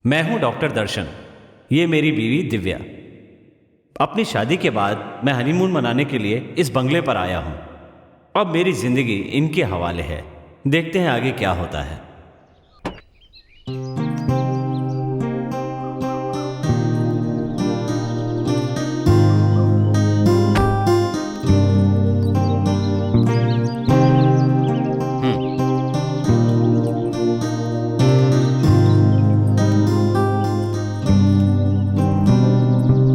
मैं हूं डॉक्टर दर्शन। ये मेरी बीवी दिव्या। अपनी शादी के बाद मैं हनीमून मनाने के लिए इस बंगले पर आया हूं। अब मेरी जिंदगी इनके हवाले है। देखते हैं आगे क्या होता है।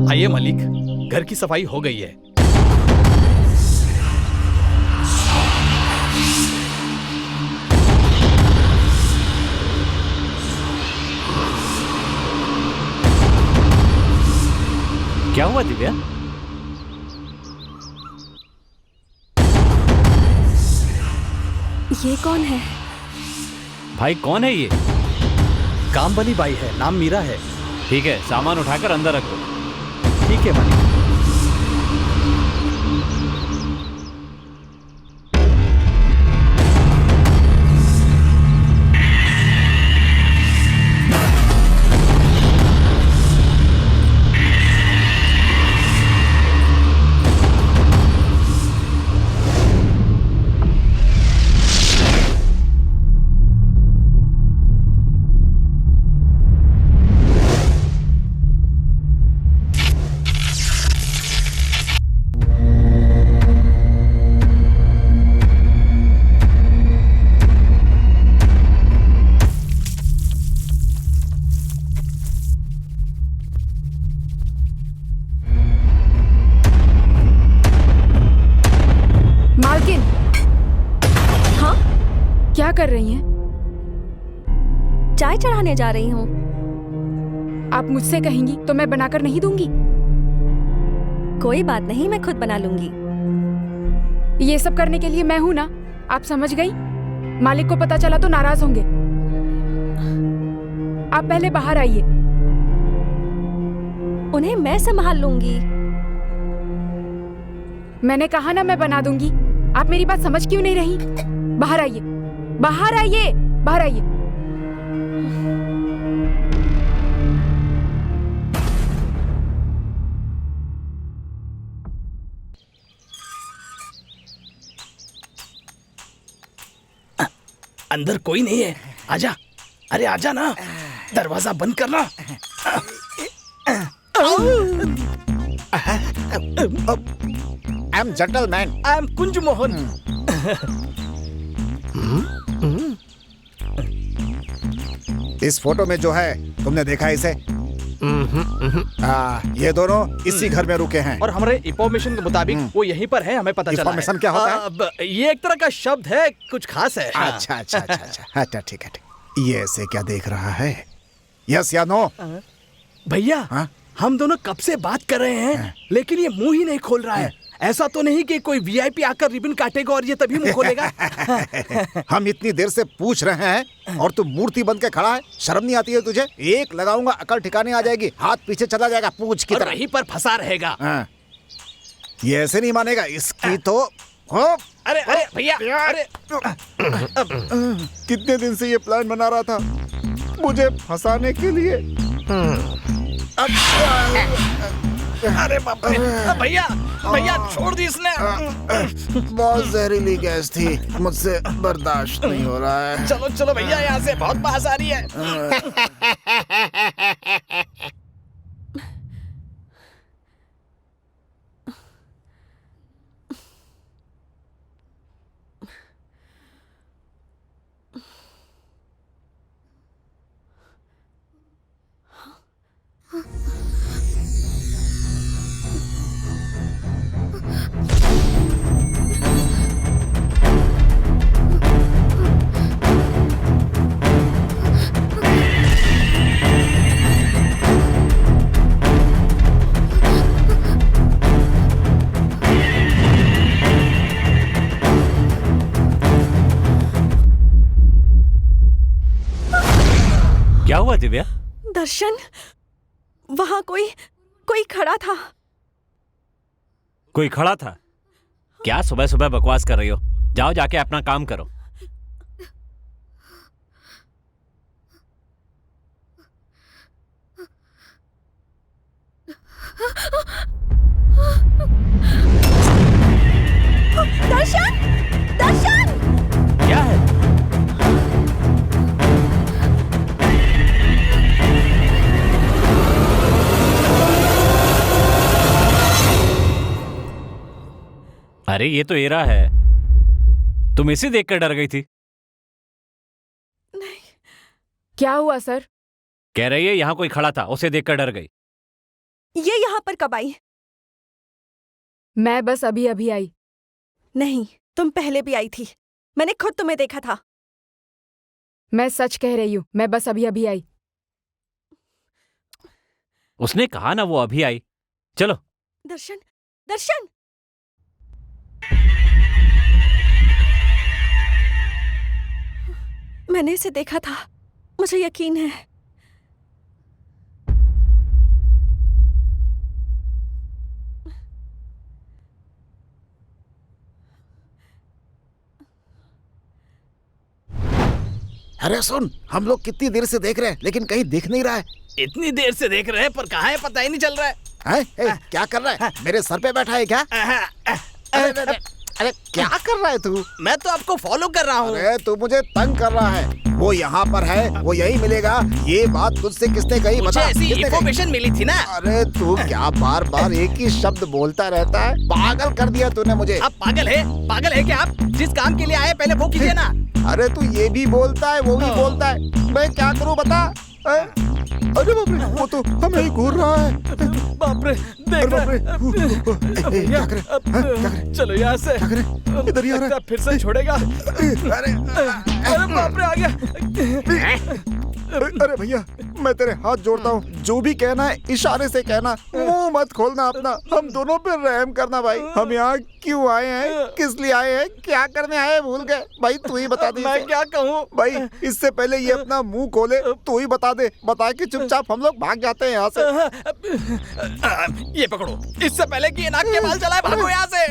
आइए मालिक, घर की सफाई हो गई है। क्या हुआ दिव्या? ये कौन है? भाई कौन है ये? काम वाली बाई है, नाम मीरा है। ठीक है, सामान उठाकर अंदर रख दो। ठीक है मालिक। मालकिन, हाँ, क्या कर रही हैं? चाय चढ़ाने जा रही हूँ। आप मुझसे कहेंगी तो मैं बनाकर नहीं दूंगी। कोई बात नहीं, मैं खुद बना लूंगी। ये सब करने के लिए मैं हूं ना, आप समझ गई? मालिक को पता चला तो नाराज होंगे। आप पहले बाहर आइए। उन्हें मैं संभाल लूंगी। मैंने कहा ना मैं बना दूंगी। आप मेरी बात समझ क्यों नहीं रही? बाहर आइए, बाहर आइए, बाहर आइए। अंदर कोई नहीं है, आजा। अरे आजा ना, दरवाजा बंद करना। I am gentleman. I am Kunj Mohan. इस फोटो में जो है, तुमने देखा इसे? ये दोनों इसी घर में रुके हैं। और हमारे इंफॉर्मेशन के मुताबिक वो यहीं पर है, हमें पता चला है। इंफॉर्मेशन क्या होता है? अब ये एक तरह का शब्द है, कुछ खास है। अच्छा अच्छा अच्छा अच्छा अच्छा, ठीक है ठीक। ये ऐसे क्या देख रहा है? यस या नो? भैया, हाँ? हम दोनों कब से बात कर रहे हैं, लेकिन ये मुंह ही नहीं खोल रहा है। ऐसा तो नहीं कि कोई वीआईपी आकर रिबन काटेगा और ये तभी मुंह खोलेगा। हम इतनी देर से पूछ रहे हैं और तू मूर्ति बन के खड़ा है। शर्म नहीं आती है तुझे? एक लगाऊंगा, अकल ठिकाने आ जाएगी, हाथ पीछे चला जाएगा पूछ की और तरह। वहीं पर फंसा रहेगा। हाँ। ये ऐसे नहीं मानेगा, इसकी तो हो। अरे अरे भैया, अरे कितने दिन से ये प्लान बना रहा था मुझे फंसाने के लिए। अरे बाप रे, भैया भैया छोड़ दी इसने। बहुत जहरीली गैस थी, मुझसे बर्दाश्त नहीं हो रहा है। चलो चलो भैया, यहाँ से बहुत बास आ रही है। क्या हुआ दिव्या? दर्शन, वहां कोई खड़ा था। कोई खड़ा था? क्या सुबह सुबह बकवास कर रही हो? जाओ जाके अपना काम करो। अरे ये तो एरा है। तुम इसे देखकर डर गई थी। नहीं, क्या हुआ सर? कह रही है यहाँ कोई खड़ा था, उसे देखकर डर गई। ये यहाँ पर कब आई? मैं बस अभी अभी आई। नहीं, तुम पहले भी आई थी। मैंने खुद तुम्हें देखा था। मैं सच कह रही हूँ, मैं बस अभी अभी आई। उसने कहा ना वो अभी आई। चलो। दर्शन, दर्शन! मैंने इसे देखा था, मुझे यकीन है। अरे सुन, हम लोग कितनी देर से देख रहे हैं लेकिन कहीं दिख नहीं रहा है। इतनी देर से देख रहे हैं पर कहाँ है पता ही नहीं चल रहा है। हैं? क्या कर रहा है? मेरे सर पे बैठा है क्या? अरे अरे, अरे, अरे क्या कर रहा है तू? मैं तो आपको फॉलो कर रहा हूँ। अरे तू मुझे तंग कर रहा है। वो यहाँ पर है, वो यहीं मिलेगा। ये बात तुझसे किसने कही? मुझे बता, ऐसी किसने कही? इन्फॉर्मेशन मिली थी ना। अरे तू क्या बार बार एक ही शब्द बोलता रहता है? पागल कर दिया तूने मुझे। आप पागल है क्या आप? जिस काम के लिए आए पहले वो कीजिए ना। अरे तू ये भी बोलता है, वो भी बोलता है। मैं क्या करूँ बता? अरे बाप रे, वो तो हमें ही घूर रहा है। बाप रे, अरे बाप रे, क्या करे? क्या करे? चलो यहाँ से। क्या करे? इधर ही आ रहा है। फिर से छोड़ेगा। अरे अरे बाप रे, आ गया। अरे भैया, मैं तेरे हाथ जोड़ता हूँ, जो भी कहना है इशारे से कहना, मुंह मत खोलना अपना। हम दोनों पे रहम करना भाई। हम यहाँ क्यों आए हैं, किस लिए आए हैं, क्या करने आए हैं, भूल गए भाई। तू ही बता दे। मैं क्या कहूँ भाई, इससे पहले ये अपना मुंह खोले, तू ही बता दे। बता के चुपचाप हम लोग भाग जाते हैं यहाँ से। ये पकड़ो, इससे पहले कि ये नाक के बाल चलाए, भागो यहाँ से।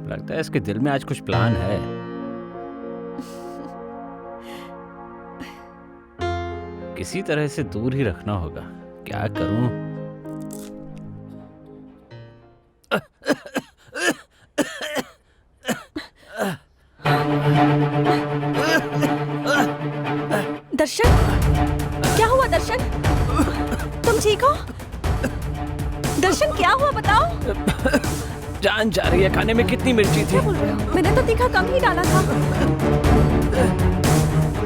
लगता है इसके दिल में आज कुछ प्लान है। किसी तरह से दूर ही रखना होगा। क्या करूं? दर्शन, क्या हुआ दर्शन? तुम ठीक हो? दर्शन क्या हुआ बताओ? जान जा रही है। खाने में कितनी मिर्ची थी? क्या बोल रहे हो? मैंने तो तीखा कम ही डाला था।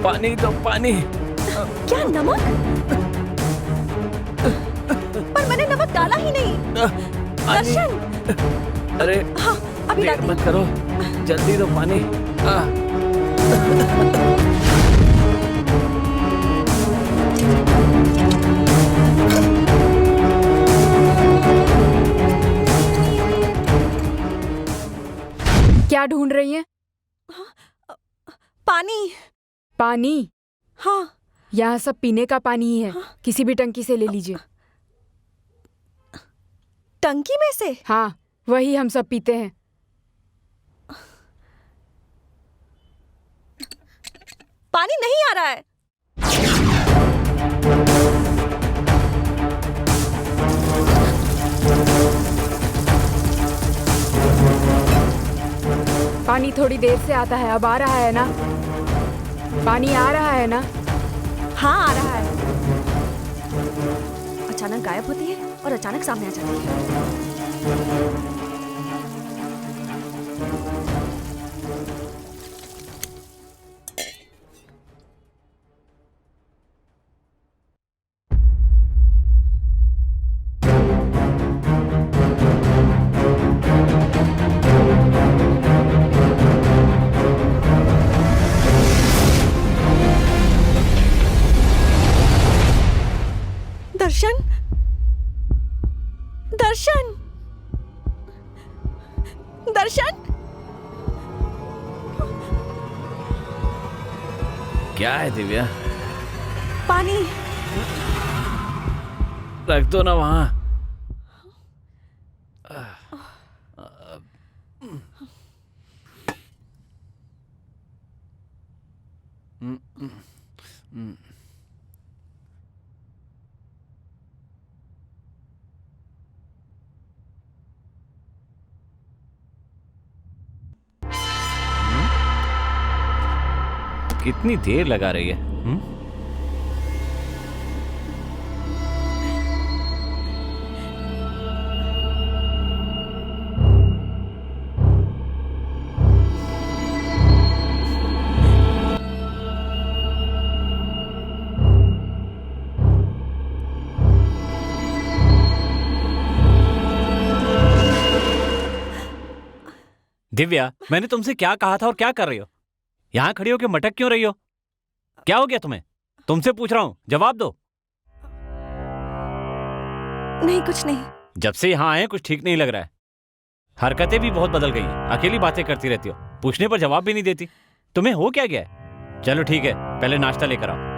पानी दो, पानी। क्या नमक? पर मैंने नमक डाला ही नहीं। दर्शन! अरे हाँ, अभी देर लाती मत करो, जल्दी दो पानी। क्या ढूंढ रही हैं? पानी। पानी? हाँ। यहाँ सब पीने का पानी ही है। किसी भी टंकी से ले लीजिए। टंकी में से? हाँ, वही हम सब पीते हैं। पानी नहीं आ रहा है। पानी थोड़ी देर से आता है, अब आ रहा है ना? पानी आ रहा है ना? हाँ, आ रहा है। अचानक गायब होती है और अचानक सामने आ जाती है। दर्शन, दर्शन, दर्शन! क्या है दिव्या? पानी। रख दो ना वहां। कितनी देर लगा रही है। दिव्या, मैंने तुमसे क्या कहा था और क्या कर रही हो? यहां खड़ी हो के मटक क्यों रही हो? क्या हो गया तुम्हें? तुमसे पूछ रहा हूं, जवाब दो। नहीं, कुछ नहीं। जब से यहां आए कुछ ठीक नहीं लग रहा है। हरकतें भी बहुत बदल गई हैं। अकेली बातें करती रहती हो, पूछने पर जवाब भी नहीं देती। तुम्हें हो क्या गया है? चलो ठीक है, पहले नाश्ता लेकर आओ।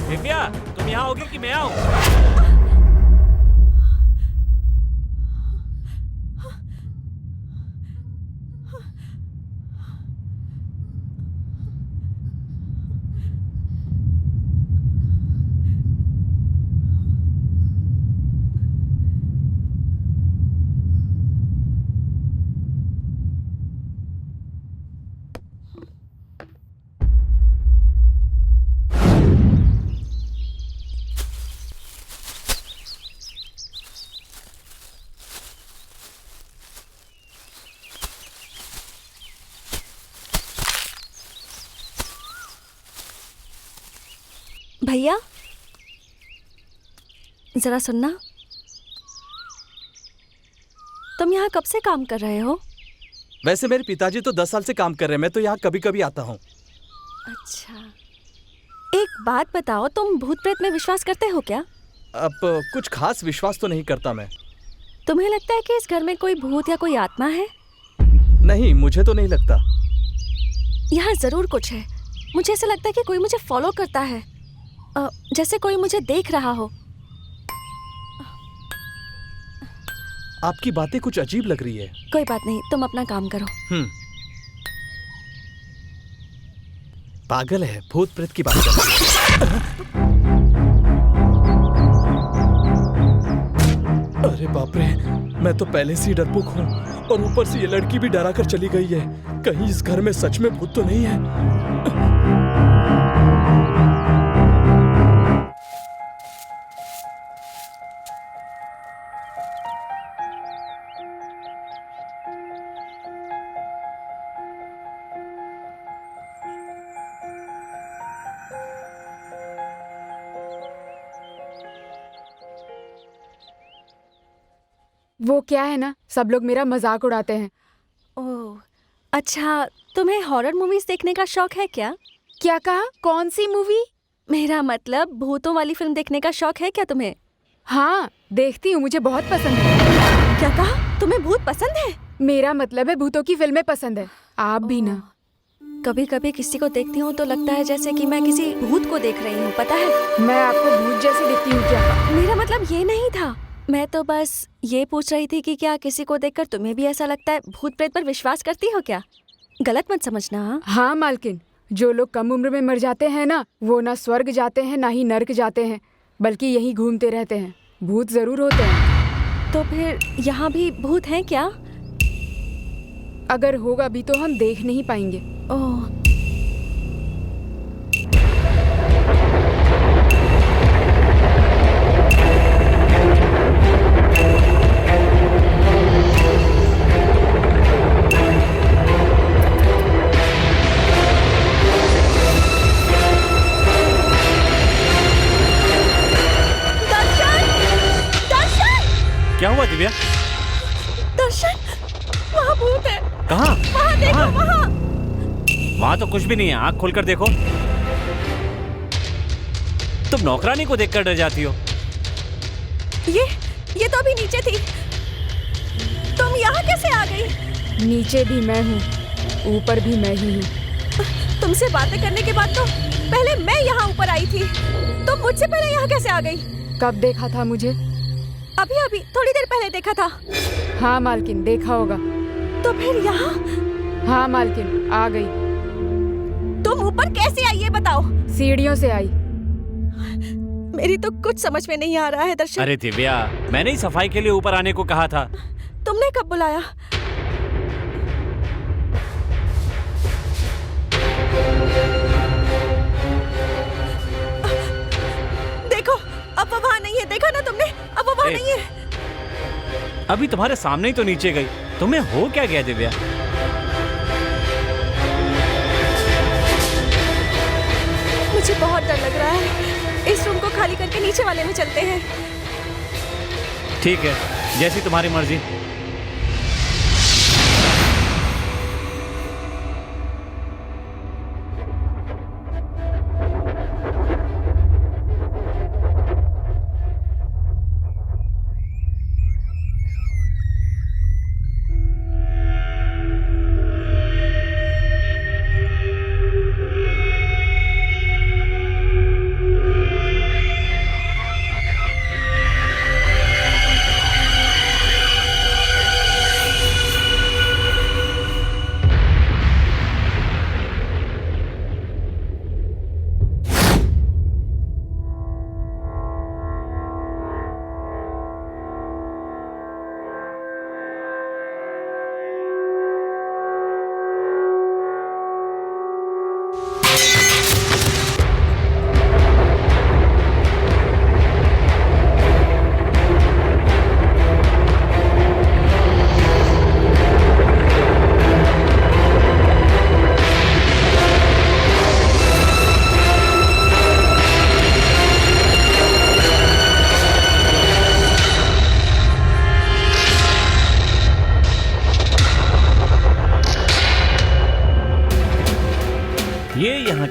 दिव्या, तुम यहाँ होगी कि मैं आऊं? भैया, जरा सुनना। तुम यहाँ कब से काम कर रहे हो? वैसे मेरे पिताजी तो 10 साल से काम कर रहे हैं, मैं तो यहाँ कभी कभी आता हूँ। अच्छा, एक बात बताओ, तुम भूत प्रेत में विश्वास करते हो क्या? अब कुछ खास विश्वास तो नहीं करता मैं। तुम्हें लगता है कि इस घर में कोई भूत या कोई आत्मा है? नहीं, मुझे तो नहीं लगता। यहाँ जरूर कुछ है। मुझे ऐसा लगता है कि कोई मुझे फॉलो करता है, जैसे कोई मुझे देख रहा हो। आपकी बातें कुछ अजीब लग रही है। कोई बात नहीं, तुम अपना काम करो। पागल है, भूत प्रेत की बात करती है। अरे बाप रे, मैं तो पहले से ही डरपोक हूँ और ऊपर से ये लड़की भी डरा कर चली गई है। कहीं इस घर में सच में भूत तो नहीं है? वो क्या है ना, सब लोग मेरा मजाक उड़ाते हैं। ओह, अच्छा, तुम्हें हॉरर मूवीज देखने का शौक है क्या? क्या कहा? कौन सी मूवी? मेरा मतलब भूतों वाली फिल्म देखने का शौक है क्या तुम्हें? हाँ, देखती हूँ, मुझे बहुत पसंद है। क्या कहा? तुम्हें भूत पसंद है? मेरा मतलब है भूतों की फिल्में पसंद है। आप भी ना? कभी कभी किसी को देखती हूँ तो लगता है जैसे कि मैं किसी भूत को देख रही हूँ, पता है? मैं आपको भूत जैसी दिखती हूँ क्या? मेरा मतलब ये नहीं था। मैं तो बस ये पूछ रही थी कि क्या किसी को देखकर तुम्हें भी ऐसा लगता है? भूत प्रेत पर विश्वास करती हो क्या? गलत मत समझना। हाँ मालकिन, जो लोग कम उम्र में मर जाते हैं ना, वो ना स्वर्ग जाते हैं ना ही नर्क जाते हैं, बल्कि यहीं घूमते रहते हैं। भूत जरूर होते हैं। तो फिर यहाँ भी भूत हैं क्या? अगर होगा भी तो हम देख नहीं पाएंगे। ओह, क्या हुआ दिव्या? दर्शन, वहाँ भूत है। कहाँ? वहाँ देखो, वहाँ। वहां तो कुछ भी नहीं है, आंख खोलकर देखो। तुम नौकरानी को देखकर डर जाती हो। ये तो अभी नीचे थी, तुम यहाँ कैसे आ गई? नीचे भी मैं हूँ, ऊपर भी मैं ही हूँ। तुमसे बातें करने के बाद तो पहले मैं यहाँ ऊपर आई थी, तुम मुझसे पहले यहाँ कैसे आ गई? कब देखा था मुझे? अभी थोड़ी देर पहले देखा था। हाँ मालकिन, देखा होगा। तो फिर यहाँ? हाँ मालकिन, आ गई। तुम ऊपर कैसे आई ये बताओ? सीढ़ियों से आई। मेरी तो कुछ समझ में नहीं आ रहा है दर्शन। अरे दिव्या, मैंने ही सफाई के लिए ऊपर आने को कहा था। तुमने कब बुलाया? देखो अब वो वहां नहीं है, देखा ना तुमने, अब वो वहां नहीं है। अभी तुम्हारे सामने ही तो नीचे गई, तुम्हें हो क्या गया दिव्या? मुझे बहुत डर लग रहा है, इस रूम को खाली करके नीचे वाले में चलते हैं। ठीक है, जैसी तुम्हारी मर्जी।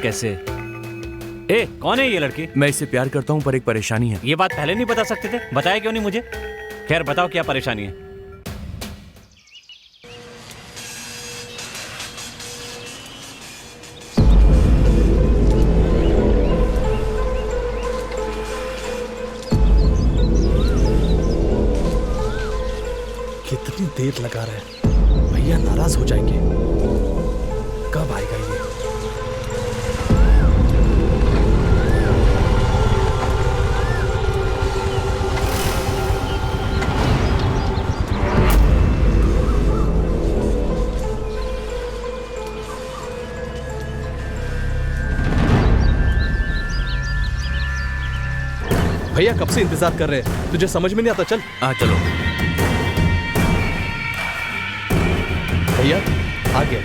कैसे? ए, कौन है ये लड़की? मैं इससे प्यार करता हूँ पर एक परेशानी है। ये बात पहले नहीं बता सकते थे? बताया क्यों नहीं मुझे? खैर बताओ क्या परेशानी है? कितनी देर लगा रहे हैं, भैया नाराज हो जाएंगे। कब आएगा ये? भैया कब से इंतजार कर रहे हैं, तुझे समझ में नहीं आता? चल चलो भैया आ गया।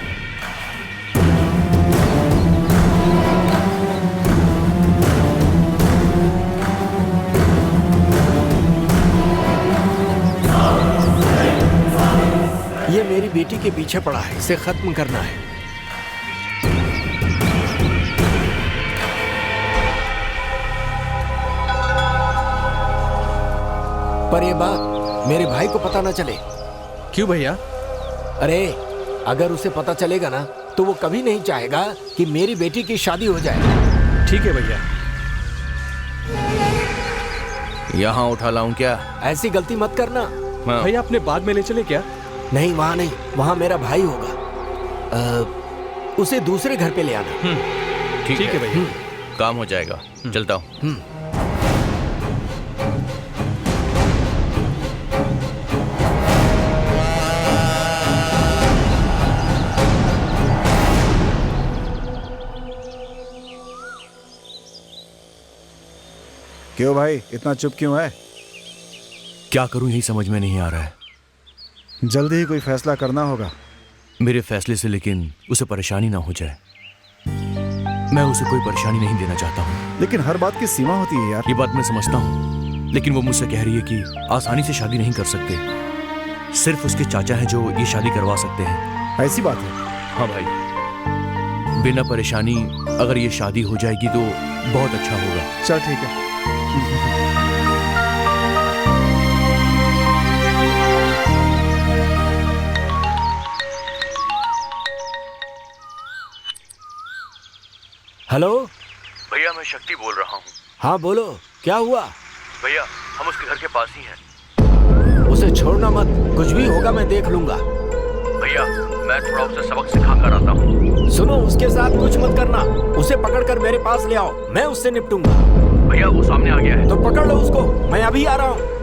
ये मेरी बेटी के पीछे पड़ा है, इसे खत्म करना है। पर ये बात मेरे भाई को पता ना चले। क्यों भैया? अरे अगर उसे पता चलेगा ना तो वो कभी नहीं चाहेगा कि मेरी बेटी की शादी हो जाए। ठीक है भैया। यहाँ उठा लाऊं क्या? ऐसी गलती मत करना। भैया अपने बाग में ले चले क्या? नहीं वहाँ नहीं, वहाँ मेरा भाई होगा। उसे दूसरे घर पे ले आना। ठीक है भैया, काम हो जाएगा। चलता हूँ। क्यों भाई इतना चुप क्यों है? क्या करूं यही समझ में नहीं आ रहा है। जल्दी ही कोई फैसला करना होगा। मेरे फैसले से लेकिन उसे परेशानी ना हो जाए। मैं उसे कोई परेशानी नहीं देना चाहता हूँ। लेकिन हर बात की सीमा होती है यार। ये बात मैं समझता हूँ, लेकिन वो मुझसे कह रही है कि आसानी से शादी नहीं कर सकते। सिर्फ उसके चाचा हैं जो ये शादी करवा सकते हैं। ऐसी बात है? हाँ भाई, बिना परेशानी अगर ये शादी हो जाएगी तो बहुत अच्छा होगा। चल ठीक है। हेलो। भैया मैं शक्ति बोल रहा हूँ। हाँ बोलो, क्या हुआ? भैया हम उसके घर के पास ही हैं। उसे छोड़ना मत, कुछ भी होगा मैं देख लूंगा। भैया मैं थोड़ा उसे सबक सिखा कर आता हूँ। सुनो, उसके साथ कुछ मत करना, उसे पकड़कर मेरे पास ले आओ, मैं उससे निपटूंगा। भैया वो सामने आ गया है। तो पकड़ लो उसको, मैं अभी आ रहा हूँ।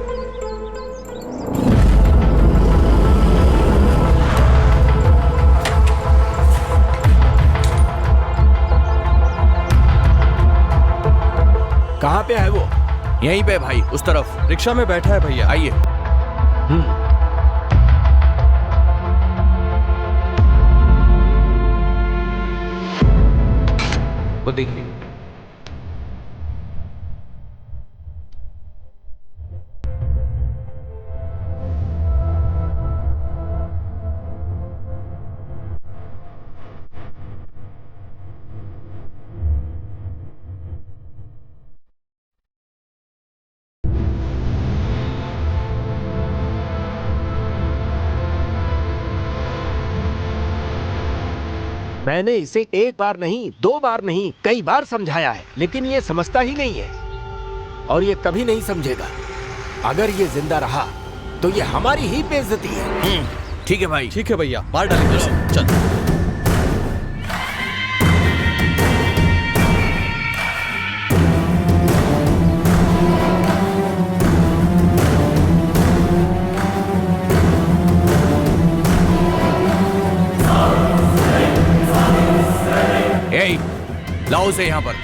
कहाँ पे है वो? यहीं पे भाई, उस तरफ रिक्शा में बैठा है भैया। आइए। वो देखिए। मैंने इसे एक बार नहीं, 2 बार नहीं, कई बार समझाया है, लेकिन ये समझता ही नहीं है और ये कभी नहीं समझेगा। अगर ये जिंदा रहा तो ये हमारी ही बेइज्जती है। ठीक है भाई। ठीक है भैया, मार डालेंगे उसे। चल। ए, लाओ उसे यहाँ पर।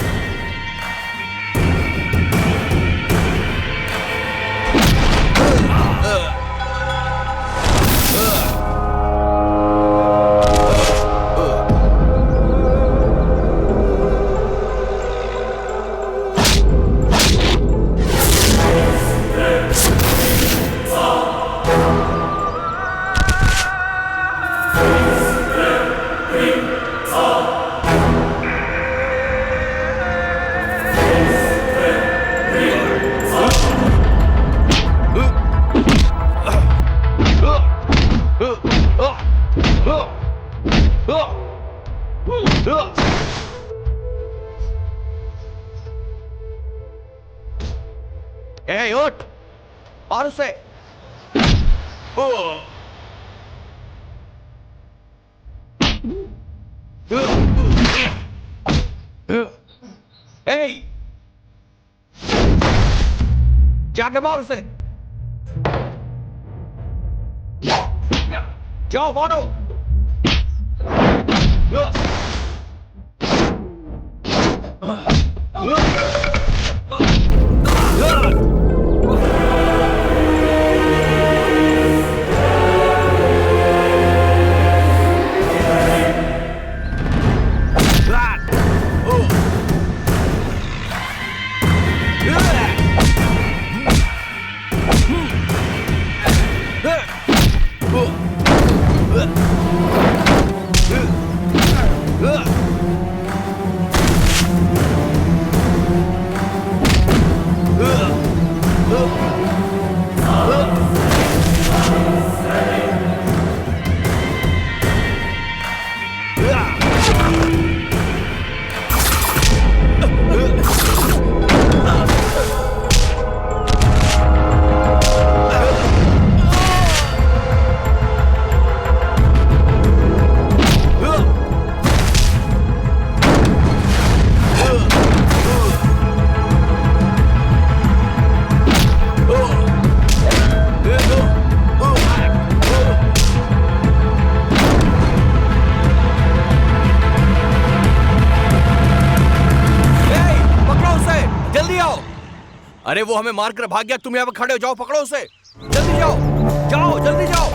ए, उठ और उसे। ए, जाके मार उसे। जाओ मारो। अरे वो हमें मार कर भाग गया, तुम यहाँ पे खड़े हो, जाओ पकड़ो उसे, जल्दी जाओ, जाओ जल्दी जाओ।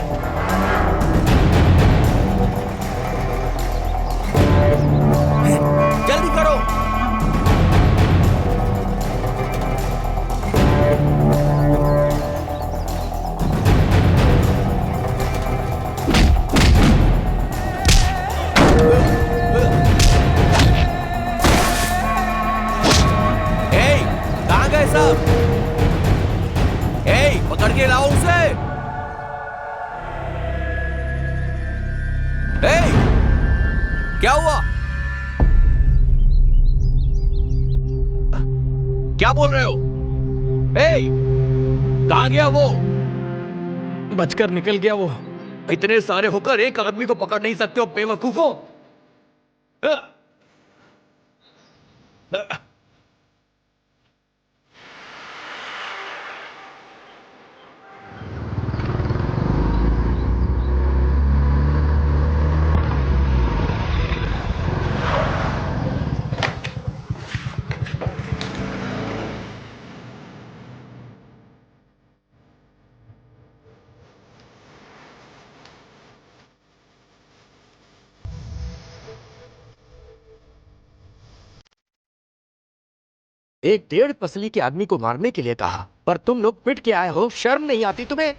जल्दी करो। ए, क्या हुआ? क्या बोल रहे हो? ए, कहां गया वो? बचकर निकल गया वो। इतने सारे होकर एक आदमी को पकड़ नहीं सकते हो बेवकूफों। एक 1.5 पसली के आदमी को मारने के लिए कहा, पर तुम लोग पिट के आए हो। शर्म नहीं आती तुम्हें?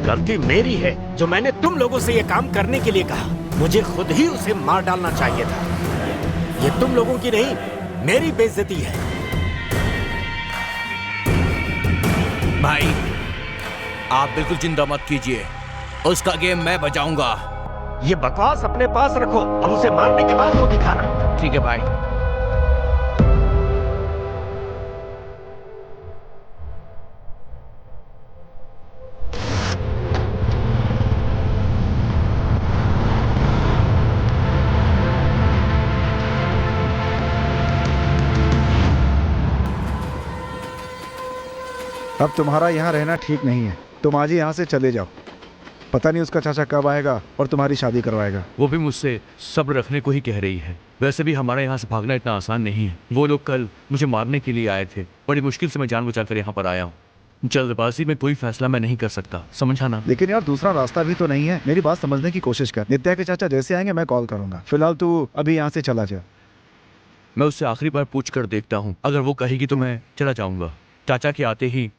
गलती मेरी है जो मैंने तुम लोगों से यह काम करने के लिए कहा। मुझे खुद ही उसे मार डालना चाहिए था। ये तुम लोगों की नहीं, मेरी बेइज्जती है। भाई, आप बिल्कुल चिंता मत कीजिए, उसका गेम मैं बजाऊंगा। ये बकवास अपने पास रखो, अब उसे मारने के बाद वो दिखाना। ठीक है भाई। अब तुम्हारा यहाँ रहना ठीक नहीं है। तुम आज ही यहाँ से चले जाओ। पता नहीं उसका चाचा कब आएगा और तुम्हारी शादी करवाएगा। वो भी मुझसे सब्र रखने को ही कह रही है। वैसे भी हमारे यहाँ से भागना इतना आसान नहीं है। वो लोग कल मुझे मारने के लिए आए थे। बड़ी मुश्किल से मैं जान बचा कर यहाँ पर आया हूँ। जल्दबाजी में कोई फैसला मैं नहीं कर सकता, समझा ना? लेकिन यार दूसरा रास्ता भी तो नहीं है। मेरी बात समझने की कोशिश कर। नित्या के चाचा जैसे आएंगे मैं कॉल करूंगा। फिलहाल तू अभी यहाँ से चला जा। मैं उससे आखिरी बार पूछ कर देखता हूँ। अगर वो कहेगी तो मैं चला जाऊंगा। चाचा के आते ही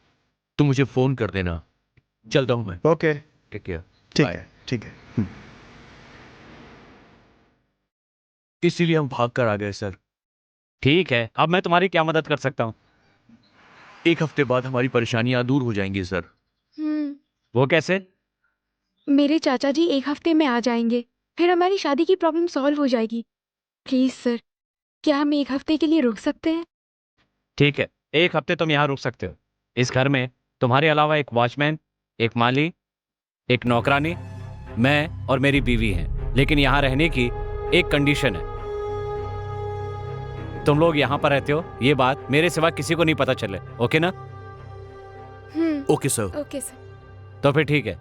तुम मुझे फोन कर देना। चलता हूँ मैं। Okay, take care. ठीक है, ठीक है। इसीलिए हम भाग कर आ गए सर। ठीक है, अब मैं तुम्हारी क्या मदद कर सकता हूँ? 1 हफ्ते बाद हमारी परेशानियां दूर हो जाएंगी सर। वो कैसे? मेरे चाचा जी 1 हफ्ते में आ जाएंगे, फिर हमारी शादी की प्रॉब्लम सॉल्व हो जाएगी। प्लीज सर, क्या हम 1 हफ्ते के लिए रुक सकते हैं? ठीक है, 1 हफ्ते तुम यहाँ रुक सकते हो। इस घर में तुम्हारे अलावा एक वॉचमैन, एक माली, एक नौकरानी, मैं और मेरी बीवी हैं। लेकिन यहाँ रहने की एक कंडीशन है। तुम लोग यहाँ पर रहते हो, ये बात मेरे सिवा किसी को नहीं पता चले। ओके ना? Okay sir. Okay sir. तो फिर ठीक है,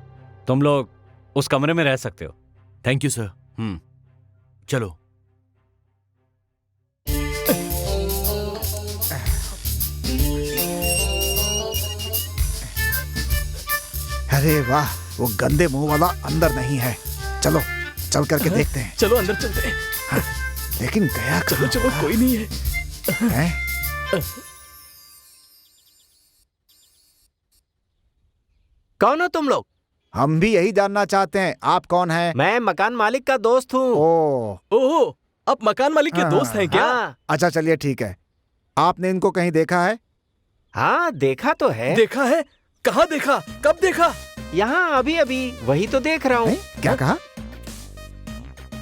तुम लोग उस कमरे में रह सकते हो। Thank you sir. चलो। अरे वाह, वो गंदे मुंह वाला अंदर नहीं है। चलो चल करके देखते हैं। चलो अंदर चलते हैं। हाँ, लेकिन गया चलो कहाँ? चलो, कोई नहीं है। हैं? कौन हो तुम लोग? हम भी यही जानना चाहते हैं। आप कौन हैं? मैं मकान मालिक का दोस्त हूँ। ओह, आप मकान मालिक के हाँ, दोस्त हैं क्या? हाँ, अच्छा चलिए ठीक है। आपने इनको कहीं देखा है? हाँ देखा तो है। देखा है? कहाँ देखा? कब देखा? यहाँ अभी अभी वही तो देख रहा हूँ। हैं? क्या कहा?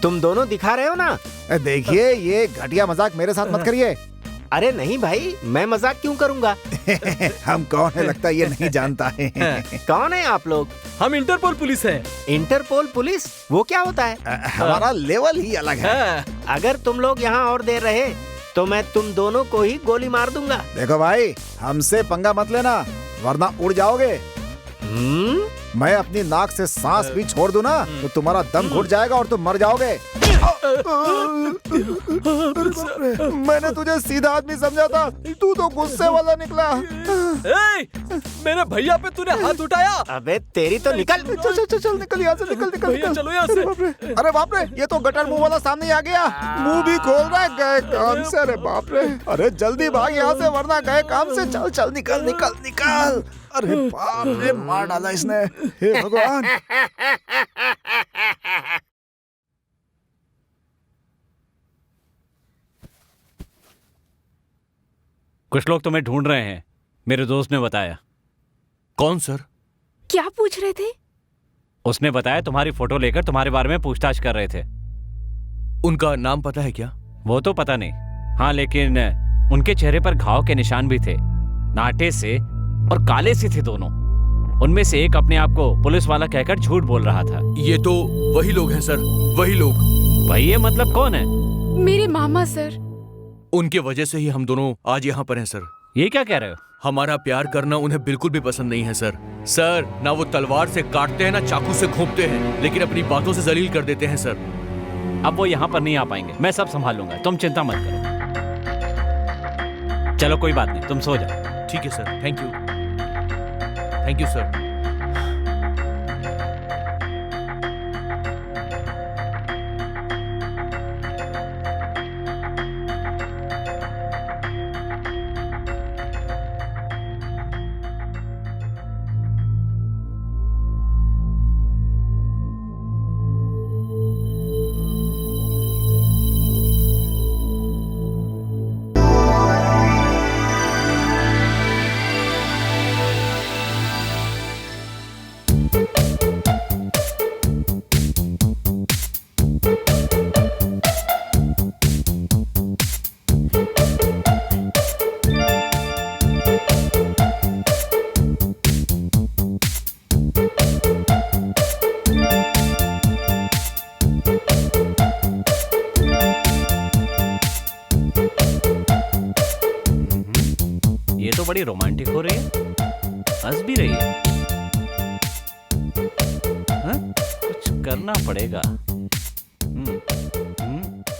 तुम दोनों दिखा रहे हो ना? देखिए, ये घटिया मजाक मेरे साथ मत करिए। अरे नहीं भाई, मैं मजाक क्यों करूंगा? हम कौन है लगता है ये नहीं जानता है। कौन है आप लोग? हम इंटरपोल पुलिस हैं। Interpol police? वो क्या होता है? हमारा लेवल ही अलग है। हाँ, अगर तुम लोग यहाँ और देर रहे तो मैं तुम दोनों को ही गोली मार दूंगा। देखो भाई, हमसे पंगा मत लेना वरना उड़ जाओगे। मैं अपनी नाक से सांस भी छोड़ दूं ना तो तुम्हारा दम घुट जाएगा और तुम मर जाओगे। मैंने तुझे सीधा आदमी समझा था, तू तो गुस्से वाला निकला। ए, मेरे भैया पे तूने हाथ उठाया। अबे तेरी तो निकल। चल चल चल चल, निकल यहाँ से, निकल निकल भैया निकल। चलो यहाँ से। अरे बाप रे, ये तो गटर मुंह वाला सामने ही आ गया। मुंह भी खोल रहा है, गए काम से। अरे बाप रे, अरे जल्दी भाग यहाँ से वरना गए काम से। चल चल, निकल निकल निकल। अरे बाप रे, मार डाला इसने। हे भगवान। कुछ लोग तुम्हें ढूंढ रहे हैं, मेरे दोस्त ने बताया। कौन सर? क्या पूछ रहे थे? उसने बताया तुम्हारी फोटो लेकर तुम्हारे बारे में पूछताछ कर रहे थे। उनका नाम पता है क्या? वो तो पता नहीं, हाँ लेकिन उनके चेहरे पर घाव के निशान भी थे, नाटे से और काले से थे दोनों। उनमें से एक अपने आप को पुलिस वाला कहकर झूठ बोल रहा था। ये तो वही लोग हैं सर, वही लोग। भाई ये मतलब कौन है? मेरे मामा सर। उनके वजह से ही हम दोनों आज यहाँ पर हैं सर। ये क्या कह रहे हो? हमारा प्यार करना उन्हें बिल्कुल भी पसंद नहीं है सर। सर, ना वो तलवार से काटते हैं ना चाकू से घोंपते हैं, लेकिन अपनी बातों से जलील कर देते हैं सर। अब वो यहाँ पर नहीं आ पाएंगे, मैं सब संभाल लूंगा, तुम चिंता मत करो। चलो कोई बात नहीं, तुम सो जाओ। ठीक है sir, thank you. Thank you sir. ये तो बड़ी रोमांटिक हो रही है, हंस भी रही है। हाँ? कुछ करना पड़ेगा।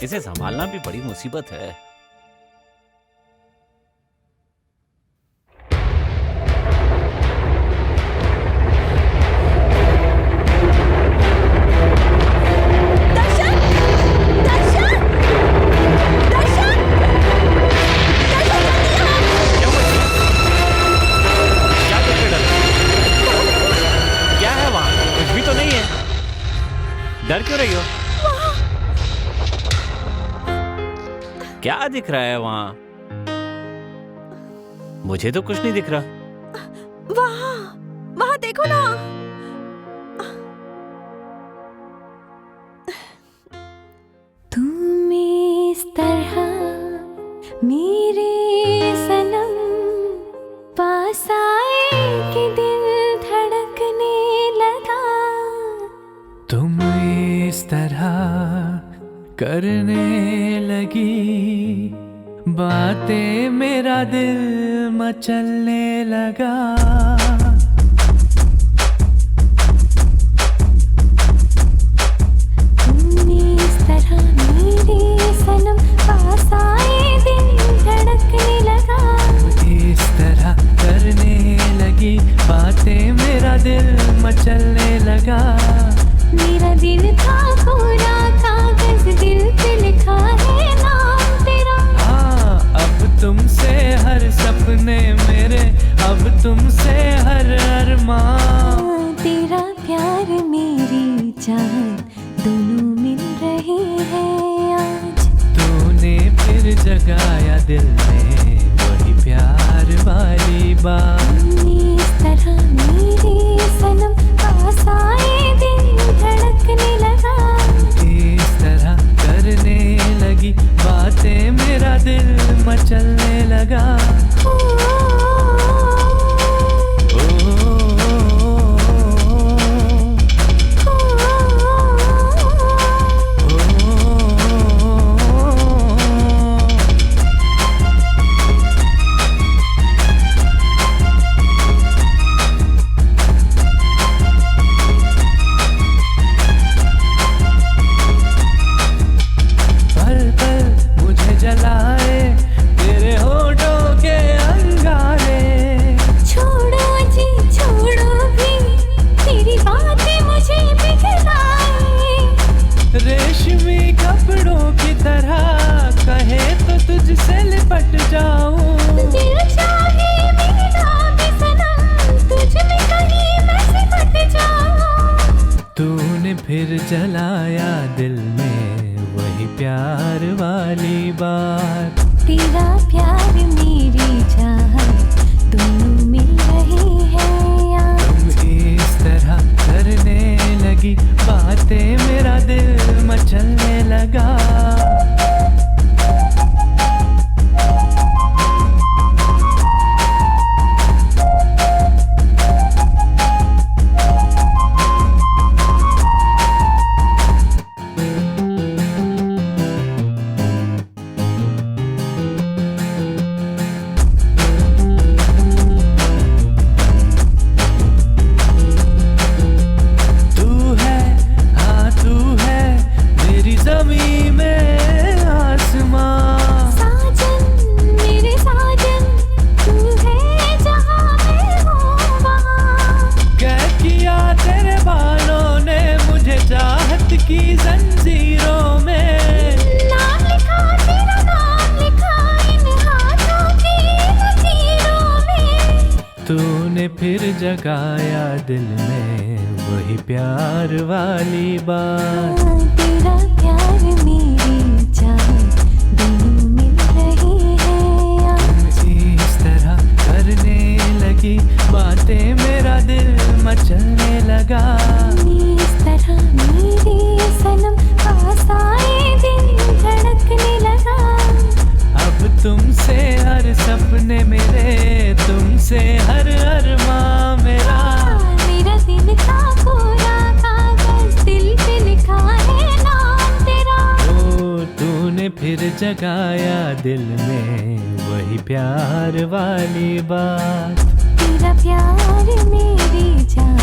इसे संभालना भी बड़ी मुसीबत है। डर क्यों रही हो? क्या दिख रहा है वहां? मुझे तो कुछ नहीं दिख रहा। वहां देखो ना। तुम इस तरह मेरे सनम पास आए कि दिल धड़कने लगा। तुम इस तरह करने लगी बातें, मेरा दिल मचलने लगा। तुम इस तरह मेरे सनम पास आए दिल धड़कने लगा। इस तरह करने लगी बातें, मेरा दिल मचलने लगा। मेरा दिल था पूरा कागज, दिल पे लिखा है नाम तेरा। हाँ, अब तुमसे हर सपने मेरे, अब तुमसे हर अरमान। तेरा प्यार मेरी चाहत दोनों मिल रहे हैं आज। तूने फिर जगाया दिल में वही प्यार वाली बात। इस तरह मेरे सनम पास आए दिल धड़कने लगा। इस तरह करने लगी बातें, मेरा दिल मचलने लगा। जलाए तेरे होठों के अंगारे। छोड़ो जी छोड़ो भी, तेरी बातें मुझे पिघलाए। रेशमी कपड़ों की तरह कहे तो तुझसे लिपट जाऊं। दिल चाहे मेरा भी सनम, तुझ में कहीं मैं सिमट जाऊं। तूने फिर जलाया दिल में वही प्यार वाली बात। तेरा प्यार मेरी चाहत दोनों मिल रहे हैं तूने फिर जगाया दिल में वही प्यार वाली बात। तेरा प्यार मेरी जान दोनों मिल रही है यार। इस तरह करने लगी बातें मेरा दिल मचलने लगा। इस तरह मेरी सनम पास आए दिल धड़कने लगा। अब तुमसे हर सपने मेरे, तुमसे हर अरमां मेरा। मेरा दिल का पूरा कागज दिल पे लिखा है नाम तेरा। ओ तूने फिर जगाया दिल में वही प्यार वाली बात। तेरा प्यार मेरी जान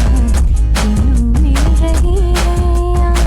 दोनों मिल रही है यार।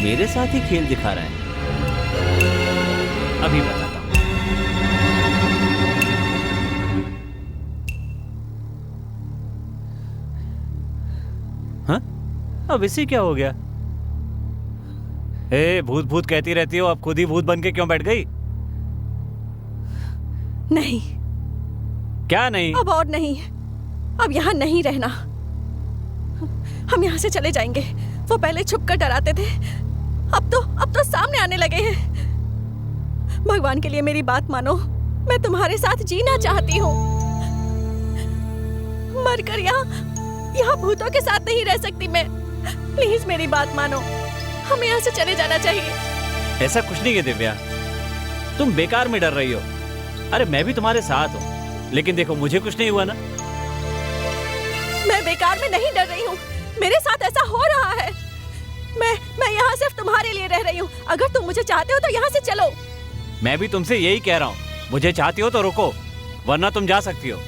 मेरे साथ ही खेल दिखा रहा है। अभी बताता हूं। हाँ? अब इसे क्या हो गया? ए, भूत भूत कहती रहती हो, अब खुद ही भूत बन के क्यों बैठ गई? नहीं, क्या नहीं? अब और नहीं। अब यहाँ नहीं रहना। हम यहाँ से चले जाएंगे। वो पहले छुप कर डराते थे, अब तो सामने आने लगे हैं। भगवान के लिए मेरी बात मानो। मैं तुम्हारे साथ जीना चाहती हूँ। मरकर यहाँ भूतों के साथ नहीं रह सकती मैं। प्लीज मेरी बात मानो। हमें यहाँ से चले जाना चाहिए। ऐसा कुछ नहीं है दिव्या, तुम बेकार में डर रही हो। अरे मैं भी तुम्हारे साथ हूँ, लेकिन देखो मुझे कुछ नहीं हुआ ना। मैं बेकार में नहीं डर रही हूँ। मेरे साथ ऐसा हो रहा है। मैं यहाँ सिर्फ तुम्हारे लिए रह रही हूँ। अगर तुम मुझे चाहते हो तो यहाँ से चलो। मैं भी तुमसे यही कह रहा हूँ, मुझे चाहती हो तो रुको, वरना तुम जा सकती हो।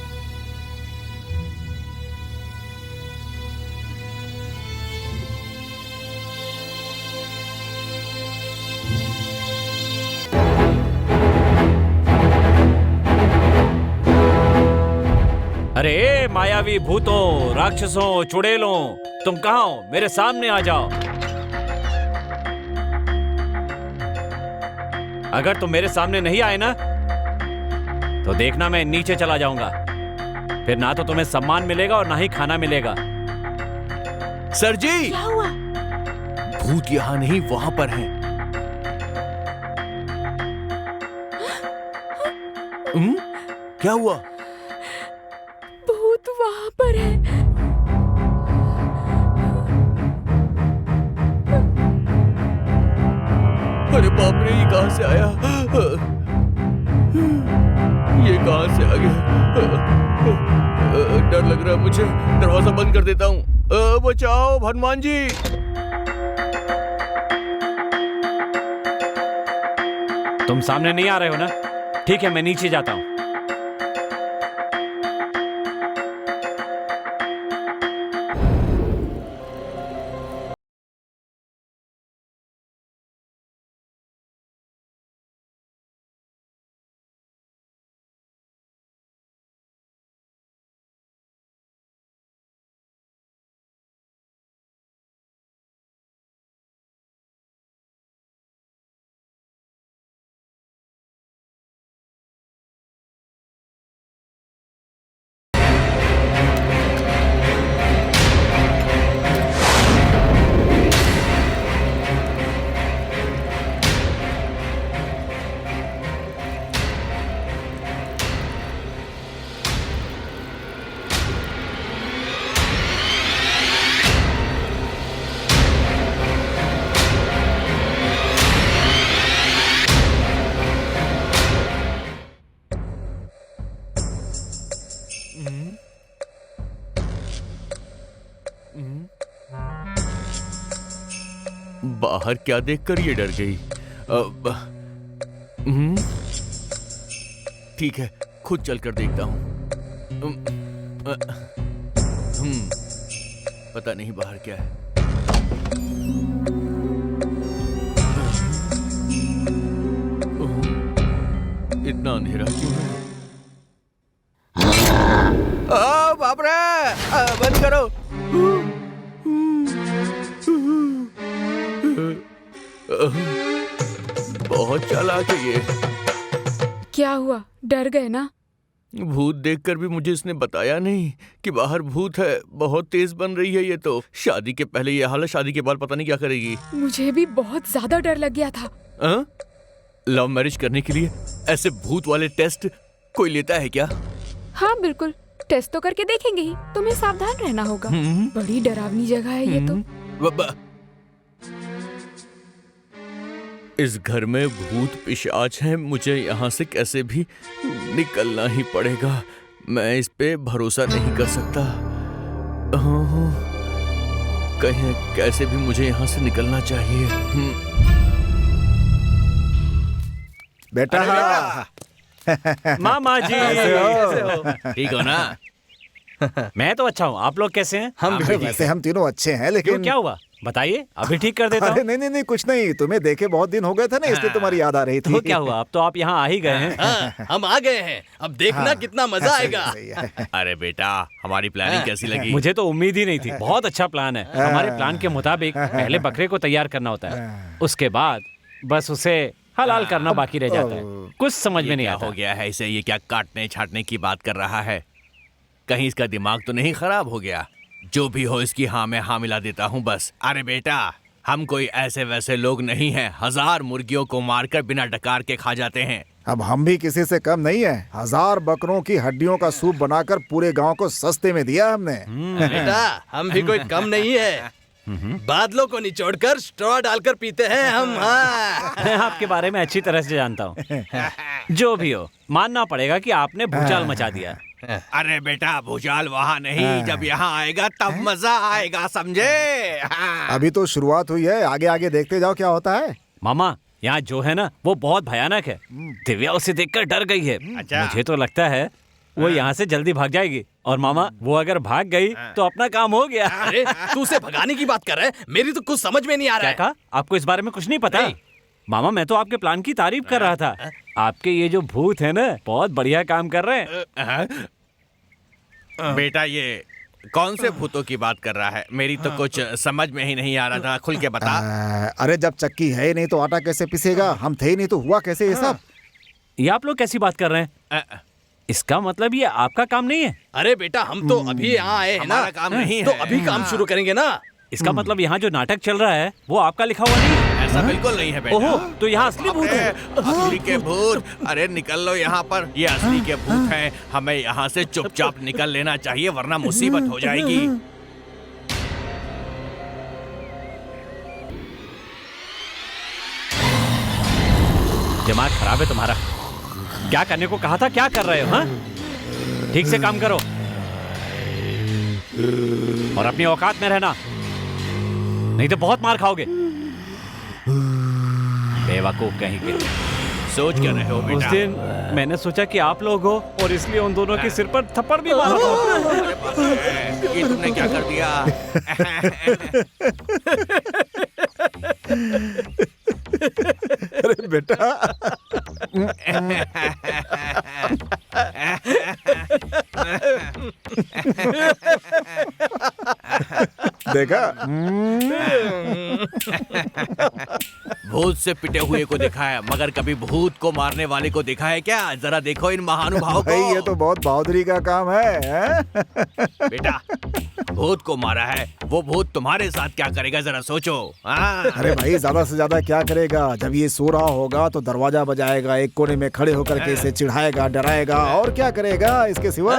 अरे मायावी भूतों, राक्षसों, चुड़ैलों, तुम कहाँ हो? मेरे सामने आ जाओ। अगर तुम मेरे सामने नहीं आए ना, तो देखना मैं नीचे चला जाऊंगा। फिर ना तो तुम्हें सम्मान मिलेगा और ना ही खाना मिलेगा। सर जी, क्या हुआ? भूत यहाँ नहीं, वहां पर हैं। क्या हुआ? भूत वहां पर है। अरे बाप रे, ये कहां से आया? ये कहां से आ गया? डर लग रहा है मुझे। दरवाजा बंद कर देता हूँ। बचाओ हनुमान जी। तुम सामने नहीं आ रहे हो ना? ठीक है, मैं नीचे जाता हूं। बाहर क्या देखकर ये डर गई? ठीक है, खुद चलकर देखता हूँ। पता नहीं बाहर क्या है। इतना अंधेरा क्यों है? बाप रे! बंद करो। बहुत चालाक है ये। क्या हुआ, डर गए ना? भूत देखकर भी मुझे इसने बताया नहीं कि बाहर भूत है। बहुत तेज बन रही है ये तो। शादी के पहले ये हालत, शादी के बाद पता नहीं क्या करेगी। मुझे भी बहुत ज्यादा डर लग गया था। लव मैरिज करने के लिए ऐसे भूत वाले टेस्ट कोई लेता है क्या? हाँ बिल्कुल, टेस्ट तो करके देखेंगे ही। तुम्हें सावधान रहना होगा। बड़ी डरावनी जगह है ये तो। इस घर में भूत पिशाच हैं। मुझे यहाँ से कैसे भी निकलना ही पड़ेगा। मैं इस पे भरोसा नहीं कर सकता। कहीं कैसे भी मुझे यहाँ से निकलना चाहिए। बेटा। मामा जी कैसे हो? ठीक हो ना? मैं तो अच्छा हूँ, आप लोग कैसे हैं? हम भी वैसे हम तीनों अच्छे हैं, क्यों, लेकिन क्या हुआ बताइए, अभी ठीक कर देता अरे हूँ। नहीं, कुछ नहीं। तुम्हें देखे बहुत दिन हो गए थे ना, इसलिए तुम्हारी याद आ रही थी। तो क्या हुआ, अब तो आप यहाँ आ ही गए हैं। हम आ गए हैं, अब देखना कितना मजा आएगा। अरे बेटा, हमारी प्लानिंग कैसी लगी? मुझे तो उम्मीद ही नहीं थी। बहुत अच्छा प्लान है। हमारे प्लान के मुताबिक पहले बकरे को तैयार करना होता है, उसके बाद बस उसे हलाल करना बाकी रह जाता है। कुछ समझ में नहीं आता। हो गया है इसे? ये क्या काटने छाटने की बात कर रहा है? कहीं इसका दिमाग तो नहीं खराब हो गया? जो भी हो, इसकी हाँ में हाँ मिला देता हूँ बस। अरे बेटा, हम कोई ऐसे वैसे लोग नहीं हैं। 1000 मुर्गियों को मारकर बिना डकार के खा जाते हैं। अब हम भी किसी से कम नहीं है। 1000 बकरों की हड्डियों का सूप बनाकर पूरे गांव को सस्ते में दिया हमने। बेटा, हम भी कोई कम नहीं है। बादलों को निचोड़कर स्ट्रॉ डालकर पीते हैं हम। हाँ। मैं आपके बारे में अच्छी तरह से जानता हूँ। जो भी हो, मानना पड़ेगा कि आपने भूचाल मचा दिया। अरे बेटा, भूचाल वहाँ नहीं, जब यहाँ आएगा तब मजा आएगा, समझे? अभी तो शुरुआत हुई है, आगे आगे देखते जाओ क्या होता है। मामा, यहाँ जो है ना वो बहुत भयानक है। दिव्या उसे देखकर डर गई है। मुझे तो लगता है वो यहाँ से जल्दी भाग जाएगी। और मामा, वो अगर भाग गई तो अपना काम हो गया। अरे तू उसे भगाने की बात कर रहा है? मेरी तो कुछ समझ में नहीं आ रहा है। क्या कहा? आपको इस बारे में कुछ नहीं पता? मामा, मैं तो आपके प्लान की तारीफ कर रहा था। आपके ये जो भूत है ना, बहुत बढ़िया काम कर रहे हैं। बेटा, ये कौन से भूतों की बात कर रहा है? मेरी तो कुछ समझ में ही नहीं आ रहा था। खुल के बता। अरे जब चक्की है नहीं तो आटा कैसे पिसेगा? हम थे ही नहीं तो हुआ कैसे ये सब? ये आप लोग कैसी बात कर रहे हैं? इसका मतलब ये आपका काम नहीं है? अरे बेटा, हम तो अभी यहाँ आए हैं ना। हमारा काम नहीं तो है। अभी काम शुरू करेंगे ना। इसका मतलब यहाँ जो नाटक चल रहा है वो आपका लिखा हुआ नहीं है? ऐसा बिल्कुल नहीं है बेटा। ओहो, तो यहाँ असली भूत है। असली के भूत? अरे निकल लो यहाँ पर। ये असली के भूत हैं। हमें यहाँ से चुपचाप निकल लेना चाहिए, वरना मुसीबत हो जाएगी। दिमाग खराब है तुम्हारा। क्या करने को कहा था, क्या कर रहे हो? हाँ, ठीक से काम करो और अपनी औकात में रहना, नहीं तो बहुत मार खाओगे। बेवकूफ कहीं के। सोच क्या रहे हो बेटा? उस दिन मैंने सोचा कि आप लोग हो और इसलिए उन दोनों के सिर पर थप्पड़ भी मारा था। ये तुमने क्या कर दिया? अरे बेटा। देखा? भूत से पिटे हुए को देखा है, मगर कभी भूत को मारने वाले को देखा है क्या? जरा देखो इन महानुभावों को। भाई ये तो बहुत बहादुरी का काम है। बेटा, भूत को मारा है, वो भूत तुम्हारे साथ क्या करेगा जरा सोचो। अरे भाई, ज्यादा से ज्यादा क्या करेगा? जब ये सो रहा होगा तो दरवाजा बजाएगा, एक कोने में खड़े होकर के इसे चिढ़ाएगा, डराएगा, और क्या करेगा इसके सिवा?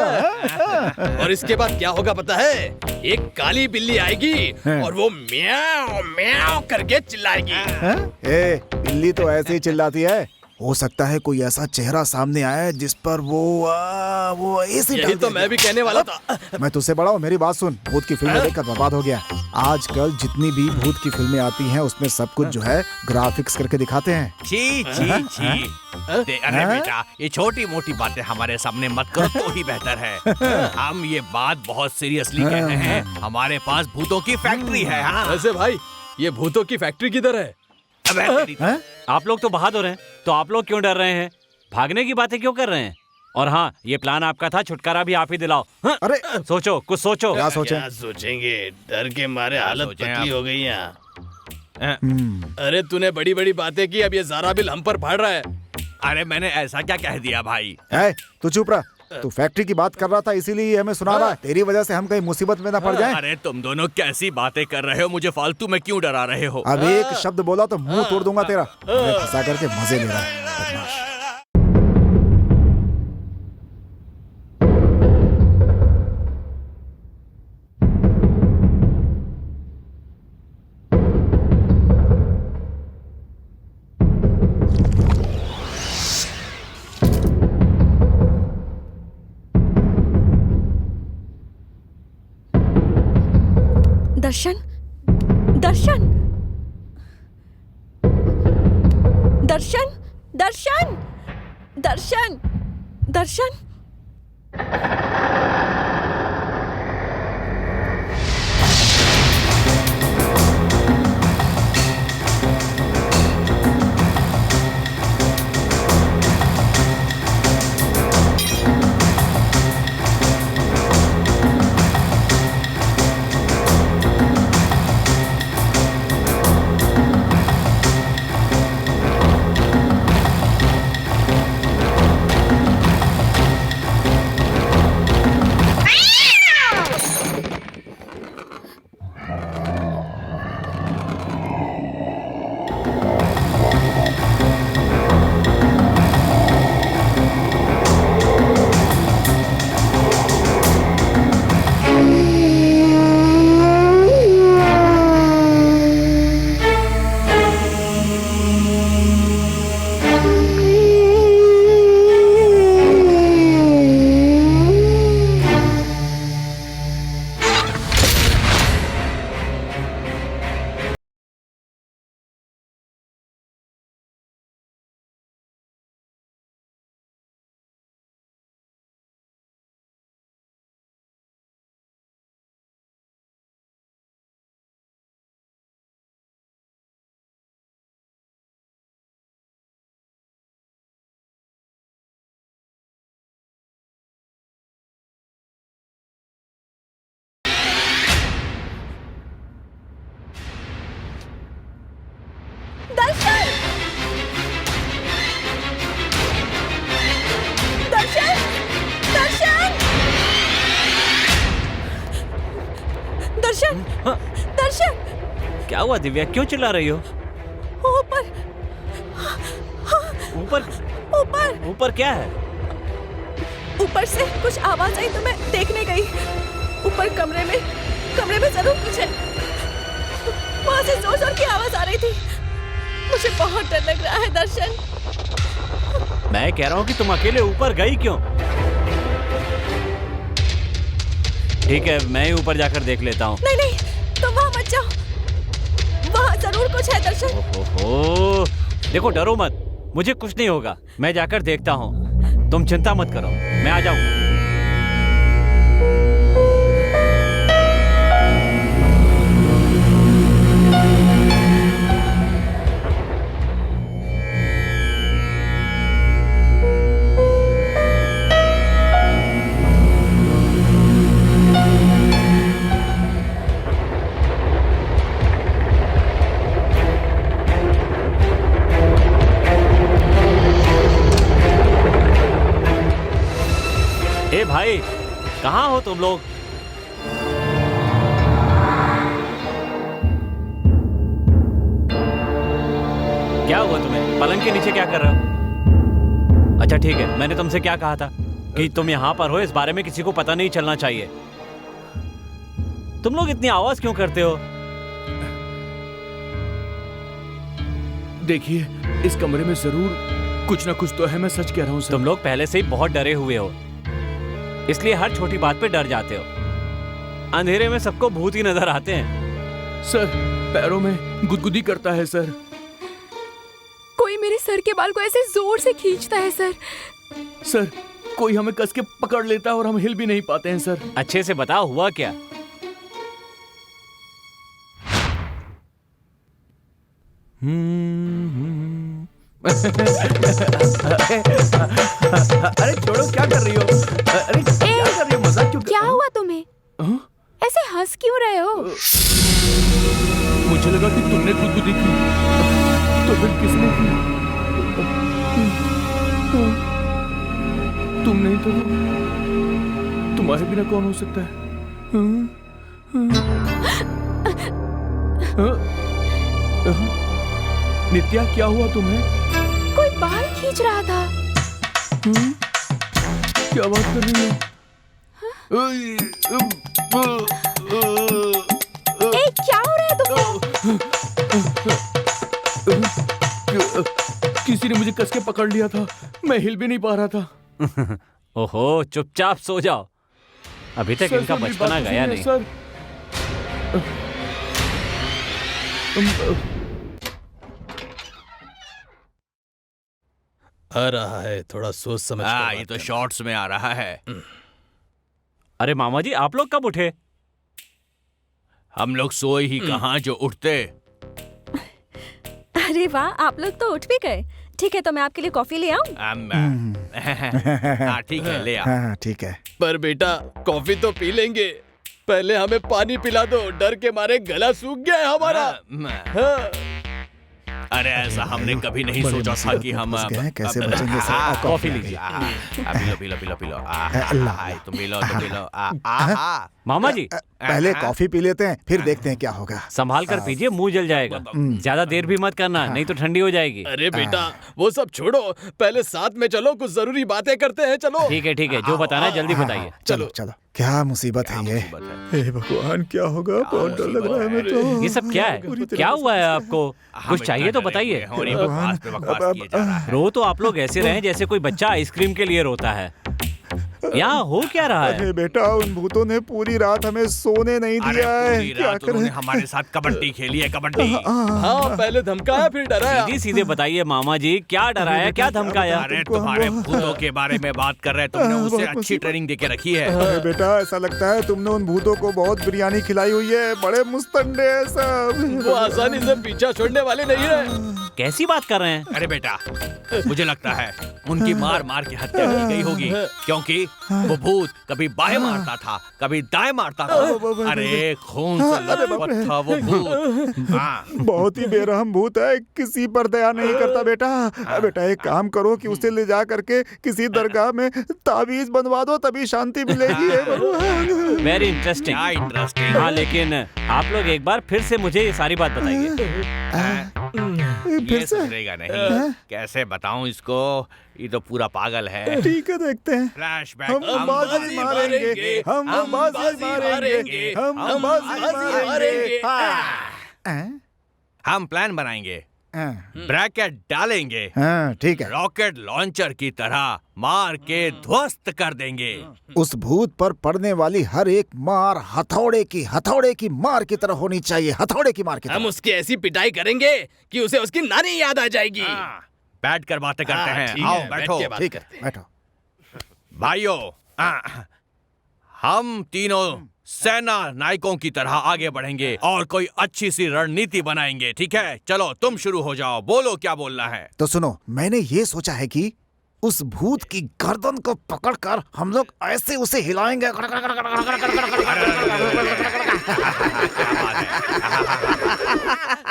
और इसके बाद क्या होगा पता है? एक काली बिल्ली आएगी और वो म्याऊ म्याऊ करके चिल्लाएगी। ए, बिल्ली तो ऐसे ही चिल्लाती है। हो सकता है कोई ऐसा चेहरा सामने आया है जिस पर वो ऐसी यही तो मैं भी कहने वाला था। मैं तुझसे बड़ा हूँ, मेरी बात सुन। भूत की फिल्में देखकर बर्बाद हो गया। आजकल जितनी भी भूत की फिल्में आती हैं उसमें सब कुछ जो है ग्राफिक्स करके दिखाते हैं। छी छी छी। अरे बेटा, ये छोटी मोटी बातें हमारे सामने मत करो तो ही बेहतर है। हम ये बात बहुत सीरियसली कह रहे हैं। हमारे पास भूतों की फैक्ट्री है। हाँ। वैसे भाई, ये भूतों की फैक्ट्री किधर है? आप लोग तो बहादुर हैं, तो आप लोग क्यों डर रहे हैं? भागने की बातें क्यों कर रहे हैं? और हाँ, ये प्लान आपका था, छुटकारा भी आप ही दिलाओ। हाँ? अरे सोचो, कुछ सोचो। क्या सोचे? क्या सोचेंगे, डर के मारे हालत सोचें पतली आप? हो गई यहाँ। अरे तूने बड़ी बड़ी बातें की, अब ये ज़ारा बिल हम पर फाड़ रहा है। अरे मैंने ऐसा क्या कह दिया भाई? तू चुप रहा। तू फैक्ट्री की बात कर रहा था इसीलिए हमें सुना रहा है। तेरी वजह से हम कहीं मुसीबत में ना पड़ जाएं। अरे तुम दोनों कैसी बातें कर रहे हो? मुझे फालतू में क्यों डरा रहे हो? अब एक शब्द बोला तो मुंह तोड़ दूंगा तेरा। फंसा करके मजे ले रहा है बदमाश। दर्शन, दर्शन, दर्शन, दर्शन, दर्शन, दर्शन। दर्शन, दर्शन, दर्शन, दर्शन, दर्शन। क्या हुआ दिव्या, क्यों चिल्ला रही हो? ऊपर, ऊपर? ऊपर, ऊपर क्या है? ऊपर से कुछ आवाज आई तो मैं देखने गई। ऊपर कमरे में जरूर कुछ है। वहां से जोर जोर की आवाज आ रही थी। मुझे बहुत डर लग रहा है दर्शन। मैं कह रहा हूँ कि तुम अकेले ऊपर गई क्यों? ठीक है, मैं ही ऊपर जाकर देख लेता हूँ। नहीं नहीं, तुम वहां मत जाओ, वहां जरूर कुछ है दर्शन। ओहो, देखो डरो मत, मुझे कुछ नहीं होगा। मैं जाकर देखता हूँ, तुम चिंता मत करो, मैं आ जाऊँ। ए भाई, कहाँ हो तुम लोग? क्या हुआ तुम्हें? पलंग के नीचे क्या कर रहे हो? अच्छा ठीक है, मैंने तुमसे क्या कहा था कि तुम यहाँ पर हो, इस बारे में किसी को पता नहीं चलना चाहिए। तुम लोग इतनी आवाज क्यों करते हो? देखिए, इस कमरे में जरूर कुछ ना कुछ तो है, मैं सच कह रहा हूँ सर। तुम लोग पहले से ही बहुत डरे हुए हो, इसलिए हर छोटी बात पे डर जाते हो। अंधेरे में सबको भूत ही नजर आते हैं। सर पैरों में गुदगुदी करता है सर। कोई मेरे सर के बाल को ऐसे जोर से खींचता है सर। सर कोई हमें कस के पकड़ लेता है और हम हिल भी नहीं पाते हैं सर। अच्छे से बताओ हुआ क्या? अरे छोड़ो, क्या कर रही हो? अरे क्या कर रही हो? मजाक क्यों? क्या हुआ तुम्हें? ऐसे हंस क्यों रहे हो? मुझे लगा कि तुमने गुदगुदी की, तो फिर किसने की? तुम नहीं तो तुम्हारे बिना कौन हो सकता है? नित्या, क्या हुआ तुम्हें? कोई बाल खींच रहा था। क्या बात कर रही हो? क्या हो रहा है तुम्हें? किसी ने मुझे कस के पकड़ लिया था, मैं हिल भी नहीं पा रहा था। ओहो, चुपचाप सो जाओ, अभी तक इनका बचपना गया नहीं। सर आ रहा है, थोड़ा सोच समझ कर ये तो शॉर्ट्स में आ रहा है। अरे मामा जी, आप लोग कब उठे? हम लोग सोए ही कहाँ जो उठते। अरे वाह, आप लोग तो उठ भी गए। ठीक है, तो मैं आपके लिए कॉफी ले आऊं? हाँ ठीक है, ले आ। हाँ ठीक है। पर बेटा, कॉफी तो पी लेंगे, पहले हमें पानी पिला दो, डर के मारे गला सूख गया है हमारा। हाँ। अरे ऐसा हमने कभी नहीं सोचा था कि हम कैसे बचेंगे सर? कॉफी लीजिए। P low. तुम पी लो। मामा जी, पहले कॉफी पी लेते हैं, फिर देखते हैं क्या होगा। संभाल कर पीजिए, मुंह जल जाएगा। ज्यादा देर भी मत करना, नहीं तो ठंडी हो जाएगी। अरे बेटा, वो सब छोड़ो, पहले साथ में चलो, कुछ जरूरी बातें करते हैं। चलो। ठीक है, जो बताना है जल्दी बताइए। चलो। क्या मुसीबत है ये? हे भगवान, क्या होगा? बहुत डर लग रहा है हमें तो। ये सब क्या है? क्या हुआ है आपको? कुछ चाहिए तो बताइए। रो तो आप लोग ऐसे रहे जैसे कोई बच्चा आइसक्रीम के लिए रोता है। यहाँ हो क्या रहा है? अरे बेटा, उन भूतों ने पूरी रात हमें सोने नहीं दिया है। क्या करें? हमारे साथ कबड्डी खेली है, कबड्डी। हाँ, पहले धमकाया फिर डराया। सीधे बताइए मामा जी, क्या डराया, क्या धमकाया? अरे तुम्हारे भूतों के बारे में बात कर रहे हैं, तुमने उसे अच्छी ट्रेनिंग देके रखी है। अरे बेटा, ऐसा लगता है तुमने उन भूतों को बहुत बिरयानी खिलाई हुई है, बड़े मुस्तंडे हैं सब। वो आसानी से पीछा छोड़ने वाले नहीं है। कैसी बात कर रहे हैं? अरे बेटा, मुझे लगता है उनकी मार के हत्या की गई होगी, क्योंकि वो भूत कभी बाएं मारता था, कभी दाएं मारता था। अरे खून से लथपथ था वो भूत। बहुत ही बेरहम भूत है, किसी पर दया नहीं करता बेटा। बेटा एक काम करो कि उसे ले जा करके किसी दरगाह में ताबीज बनवा दो, तभी शांति मिलेगी। Very interesting. हाँ, लेकिन आप लोग एक बार फिर से मुझे ये सारी बात बताइए। ये सुधरेगा नहीं, कैसे बताऊं इसको? ये तो पूरा पागल है। ठीक है, देखते हैं। फ्लैशबैक। हम बाजी मारेंगे, हम बाजी मारेंगे, हम बाजी मारेंगे। हम प्लान बनाएंगे, ब्रैकेट डालेंगे, ठीक है। रॉकेट लॉन्चर की तरह मार के ध्वस्त कर देंगे। उस भूत पर पड़ने वाली हर एक मार हथौड़े की मार की तरह होनी चाहिए, हथौड़े की मार की तरह। हम उसकी ऐसी पिटाई करेंगे कि उसे उसकी नानी याद आ जाएगी। बैठ कर बातें करते हैं। आओ बैठो। ठीक है, बैठो। भाइयों, हम तीनों सेना नायकों की तरह आगे बढ़ेंगे और कोई अच्छी सी रणनीति बनाएंगे। ठीक है, चलो तुम शुरू हो जाओ, बोलो क्या बोलना है। तो सुनो, मैंने ये सोचा है कि उस भूत की गर्दन को पकड़कर हम लोग ऐसे उसे हिलाएंगे।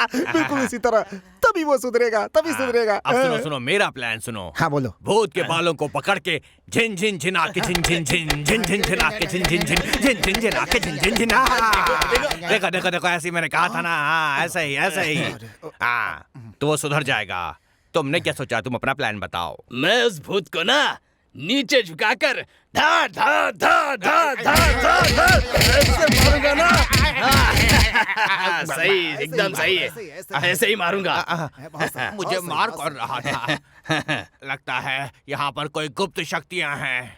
बिल्कुल इसी तरह, तभी वो सुधरेगा, तभी सुधरेगा। अब सुनो, मेरा प्लान सुनो। हाँ बोलो। भूत के बालों को पकड़ के झिन झिन झिना के झिन झिन झिन झिन झिन झिना के झिन झिन झिन झिन झिन झिना के झिन झिन झिना। देखो, ऐसे मैंने कहा था ना। ऐसे ही। तो वो सुधर जाएगा। तुमने क्या सोचा? तुम अपना प्लान बताओ। मैं उस भूत को ना नीचे झुकाकर धा धा धा धा धा धा धा ऐसे मारूंगा ना। सही, एकदम सही है। ऐसे ही मारूंगा। मुझे मार कौन रहा था? लगता है यहाँ पर कोई गुप्त शक्तियाँ हैं।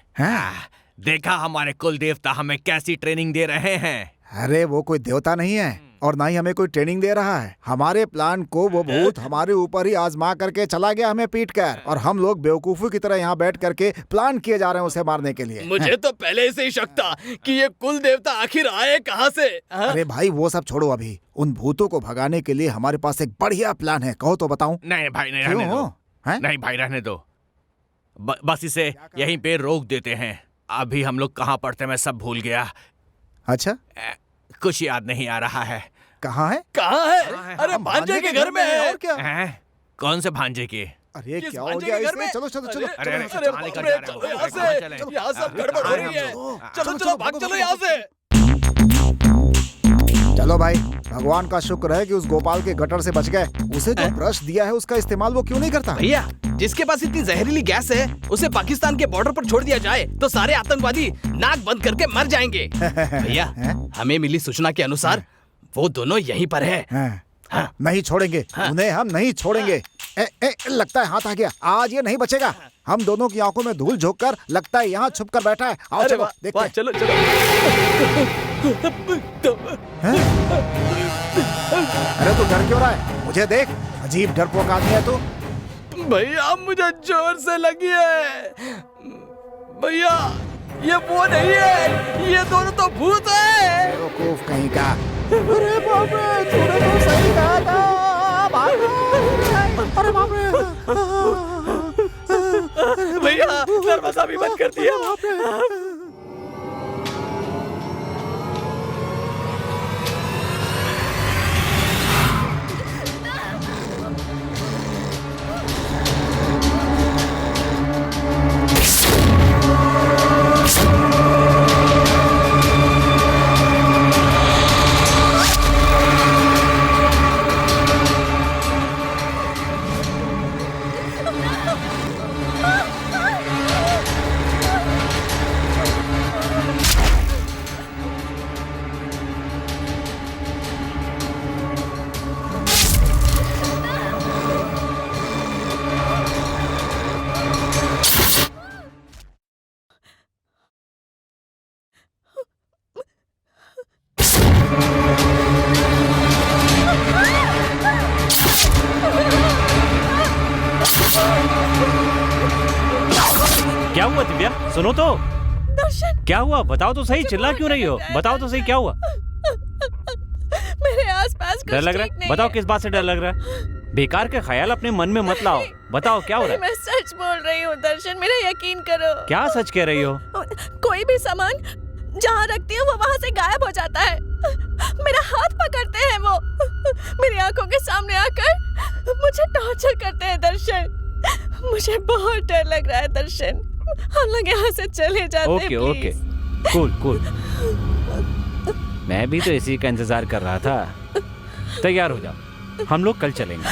देखा हमारे कुल देवता हमें कैसी ट्रेनिंग दे रहे हैं। अरे वो कोई देवता नहीं है और ना ही हमें कोई ट्रेनिंग दे रहा है। हमारे प्लान को वो भूत हमारे ऊपर ही आजमा करके चला गया, हमें पीट कर, और हम लोग बेवकूफों की तरह यहाँ बैठ करके प्लान किए जा रहे हैं उसे मारने के लिए। मुझे तो पहले से ही शक था कि ये कुल देवता आखिर आए कहाँ से। अरे भाई वो सब छोड़ो, अभी उन भूतों को भगाने के लिए हमारे पास एक बढ़िया प्लान है, कहो तो बताऊं। नहीं भाई, नहीं रहने दो। नहीं भाई, रहने दो। बस इसे यहीं पे रोक देते हैं। अभी हम लोग कहाँ पढ़ते मैं सब भूल गया। अच्छा, कुछ याद नहीं आ रहा है। कहाँ है? कहाँ है? अरे भांजे के घर में है। और क्या? कौन से भांजे के? अरे क्या हो गया इसे? चलो चलो चलो। अरे यहाँ सब गड़बड़ हो रही है। चलो चलो भाग चलो यहाँ से। चलो भाई, भगवान का शुक्र है कि उस गोपाल के गटर से बच गए। उसे जो ब्रश दिया है उसका इस्तेमाल वो क्यों नहीं करता? भैया, जिसके पास इतनी जहरीली गैस है उसे पाकिस्तान के बॉर्डर पर छोड़ दिया जाए तो सारे आतंकवादी नाक बंद करके मर जाएंगे। भैया, हमें मिली सूचना के अनुसार वो दोनों यहीं पर है। हाँ, नहीं छोड़ेंगे उन्हें, हम नहीं छोड़ेंगे। लगता है हाथ आ गया, आज ये नहीं बचेगा। हम दोनों की आंखों में धूल झोंक कर लगता है यहाँ छुप कर बैठा है। आओ चलो देखते हैं। चलो चलो। अरे तू डर क्यों रहा है? मुझे देख, अजीब डरपोक आदमी है तू। भैया मुझे जोर से लगी है। भैया ये वो नहीं है, ये दोनों तो भूत है। बेवकूफ कहीं का। अरे बाप रे, तूने तो सही कहा था। अरे बाप रे। भैया दरवाजा भी बंद कर दिया। क्या हुआ दिव्या? सुनो तो। दर्शन, क्या हुआ? बताओ तो सही, चिल्ला क्यों रही हो? बताओ तो सही, क्या हुआ? मेरे आसपास डर लग रहा है? बताओ किस बात से डर लग रहा है? बेकार के ख्याल अपने मन में मत लाओ। बताओ क्या हो रहा है? मैं सच बोल रही हूँ दर्शन, मेरा यकीन करो। क्या सच कह रही हो? कोई भी सामान जहाँ रखती हूँ वो वहाँ से गायब हो जाता है। मेरा हाथ पकड़ते हैं वो, मेरी आंखों के सामने आकर मुझे टॉर्चर करते हैं दर्शन। मुझे बहुत डर लग रहा है दर्शन, हम लोग यहाँ से चले जाते हैं। Okay okay, cool cool. मैं भी तो इसी का इंतजार कर रहा था। तैयार हो जाओ, हम लोग कल चलेंगे।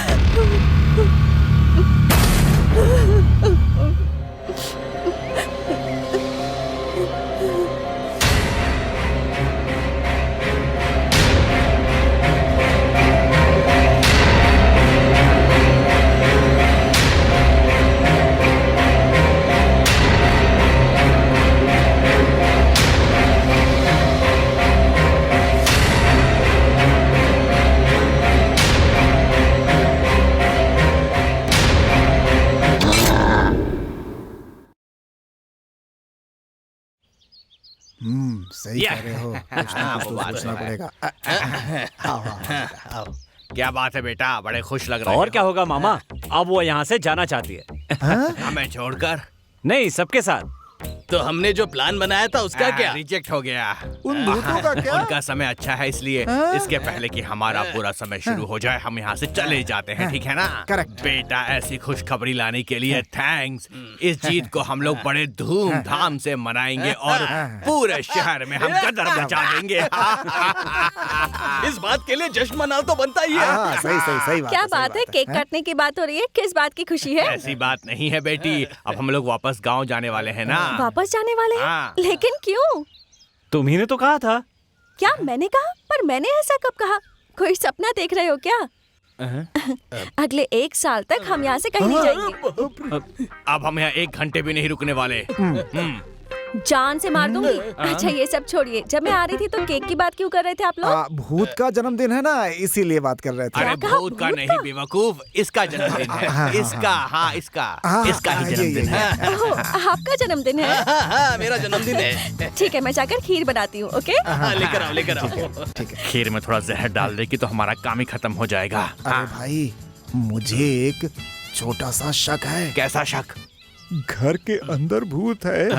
सही कह रहे हो। पूछना पड़ेगा। क्या बात है बेटा, बड़े खुश लग रहे और क्या होगा मामा, अब वो यहाँ से जाना चाहती है। हमें छोड़कर? नहीं, सबके साथ। तो हमने जो प्लान बनाया था उसका क्या? रिजेक्ट हो गया। उन भूतों का क्या? उनका समय अच्छा है, इसलिए इसके पहले कि हमारा पूरा समय शुरू हो जाए हम यहाँ से चले जाते हैं, ठीक है ना? करेक्ट। बेटा, ऐसी खुशखबरी लाने के लिए थैंक्स। इस जीत को हम लोग बड़े धूमधाम से मनाएंगे और पूरे शहर में हम कदर मचा देंगे। इस बात के लिए जश्न मनाना तो बनता ही है। सही सही सही बात। क्या बात है? केक काटने की बात हो रही है, किस बात की खुशी है? ऐसी बात नहीं है बेटी, अब हम लोग वापस गाँव जाने वाले हैं ना। वापस जाने वाले हैं? लेकिन क्यों? तुम्ही ने तो कहा था। क्या मैंने कहा? पर मैंने ऐसा कब कहा? कोई सपना देख रहे हो क्या? अगले 1 साल तक हम यहाँ से कहीं नहीं जाएंगे। अब हम यहाँ 1 घंटे भी नहीं रुकने वाले। जान से मार दूंगी। अच्छा ये सब छोड़िए, जब मैं आ रही थी तो केक की बात क्यों कर रहे थे आप लोग? भूत का जन्मदिन है ना, इसीलिए बात कर रहे थे। अरे भूत का नहीं बेवकूफ, इसका जन्मदिन है। इसका ही जन्मदिन है। ओह, आपका जन्मदिन है? मेरा जन्मदिन है। ठीक है, मैं जाकर खीर बनाती हूँ। ओके, लेकर आओ, लेकर आओ। ठीक है। खीर में थोड़ा जहर डाल दे कि तो हमारा काम ही खत्म हो जाएगा। अरे भाई, मुझे एक छोटा सा शक है। कैसा शक? घर के अंदर भूत है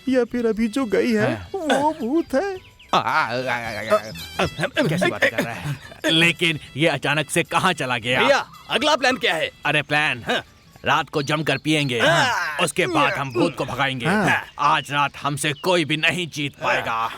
या फिर अभी जो गई है वो भूत है? कैसी बात कर रहा है? लेकिन ये अचानक से कहाँ चला गया? भैया, अगला प्लान क्या है? अरे प्लान रात को जमकर पिएंगे, उसके बाद हम भूत को भगाएंगे। आज रात हमसे कोई भी नहीं जीत पाएगा।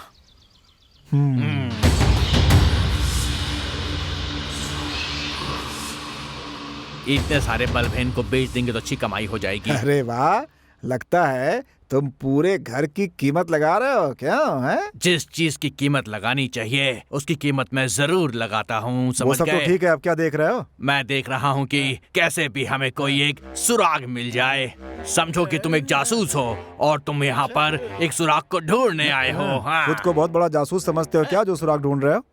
इतने सारे बल्ब हैं, इनको बेच देंगे तो अच्छी कमाई हो जाएगी। अरे वाह, लगता है तुम पूरे घर की कीमत लगा रहे हो क्या? है जिस चीज की कीमत लगानी चाहिए उसकी कीमत मैं जरूर लगाता हूँ, वो समझ सब तो गए? ठीक है, अब क्या देख रहे हो? मैं देख रहा हूँ कि कैसे भी हमें कोई एक सुराग मिल जाए। समझो कि तुम एक जासूस हो और तुम यहाँ पर एक सुराग को ढूंढने आए हो। हाँ। खुद को बहुत बड़ा जासूस समझते हो क्या, जो सुराग ढूंढ रहे हो?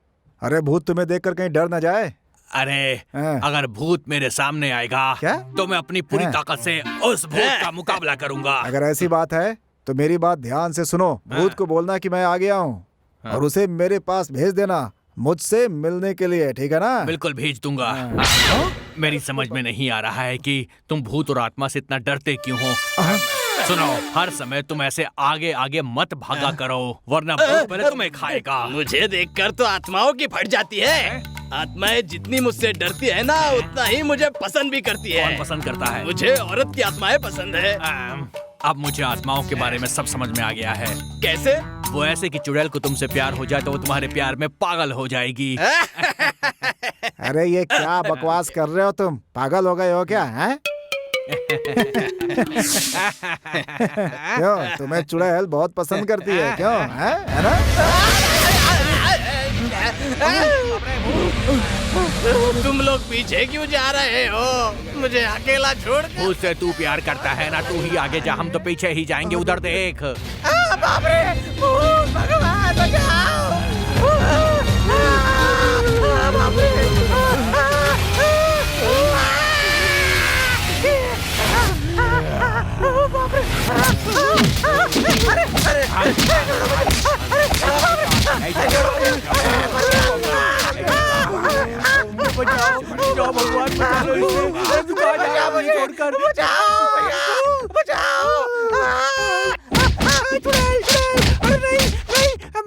अरे भूत तुम्हें देखकर कहीं डर न जाए। अरे हाँ। अगर भूत मेरे सामने आएगा क्या? तो मैं अपनी पूरी हाँ। ताकत से उस भूत का मुकाबला करूंगा। अगर ऐसी बात है तो मेरी बात ध्यान से सुनो। भूत को बोलना कि मैं आ गया हूँ और उसे मेरे पास भेज देना मुझसे मिलने के लिए, ठीक है ना? बिल्कुल भेज दूंगा। हाँ। मेरी समझ में नहीं आ रहा है कि तुम भूत और आत्मा से इतना डरते क्यों हो। सुनो, हर समय तुम ऐसे आगे आगे मत भागा करो, वरना भूत पहले तुम्हें खाएगा। मुझे देखकर तो आत्माओं की फट जाती है। आत्माएं जितनी मुझसे डरती है ना, उतना ही मुझे पसंद भी करती है। कौन पसंद करता है? मुझे औरत की आत्माएं पसंद है। अब मुझे आत्माओं के बारे में सब समझ में आ गया है। कैसे? वो ऐसे कि चुड़ैल को तुमसे प्यार हो जाए तो वो तुम्हारे प्यार में पागल हो जाएगी। अरे ये क्या बकवास कर रहे हो तुम? पागल हो गए हो क्या? हैं? क्यों, तुम्हें चुड़ैल बहुत पसंद करती है क्यों? है ना? तुम लोग पीछे क्यों जा रहे हो? मुझे अकेला छोड़। भूत से तू प्यार करता है ना, तू ही आगे जा, हम तो पीछे ही जाएंगे। उधर देख। बाप रे, भूत, भगवान बचाओ। बाप रे।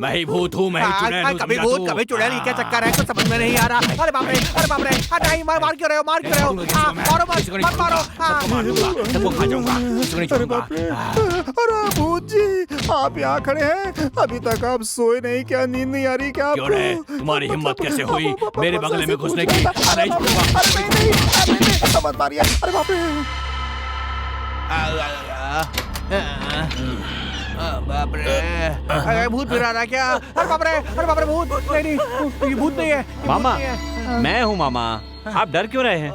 मैं ही भूत हूँ, मैं ही चुड़ैल हूँ। कभी भूत कभी चुड़ैल, ये क्या चक्कर है? कुछ समझ में नहीं आ रहा। अरे बाप रे, अरे बाप रे, नहीं, मार क्यों रहे हो? मार क्यों रहे हो? मारो मत मारो। सबको खा जाऊंगा, नहीं छोड़ूंगा। अरे भूत जी, आप यहाँ खड़े हैं? अभी तक आप सोए नहीं क्या? नींद नहीं आ रही क्या क्यों रे? आपको? तुम्हारी हिम्मत कैसे हुई मेरे बंगले में घुसने की? नहीं छोड़ूंगा। मत मारिए। अरे बाप रे। बाप रे, अरे भूत फिर आ रहा क्या? अरे बाप रे, भूत नहीं, ये भूत नहीं है। मामा, मैं हूँ मामा। आप डर क्यों रहे हैं?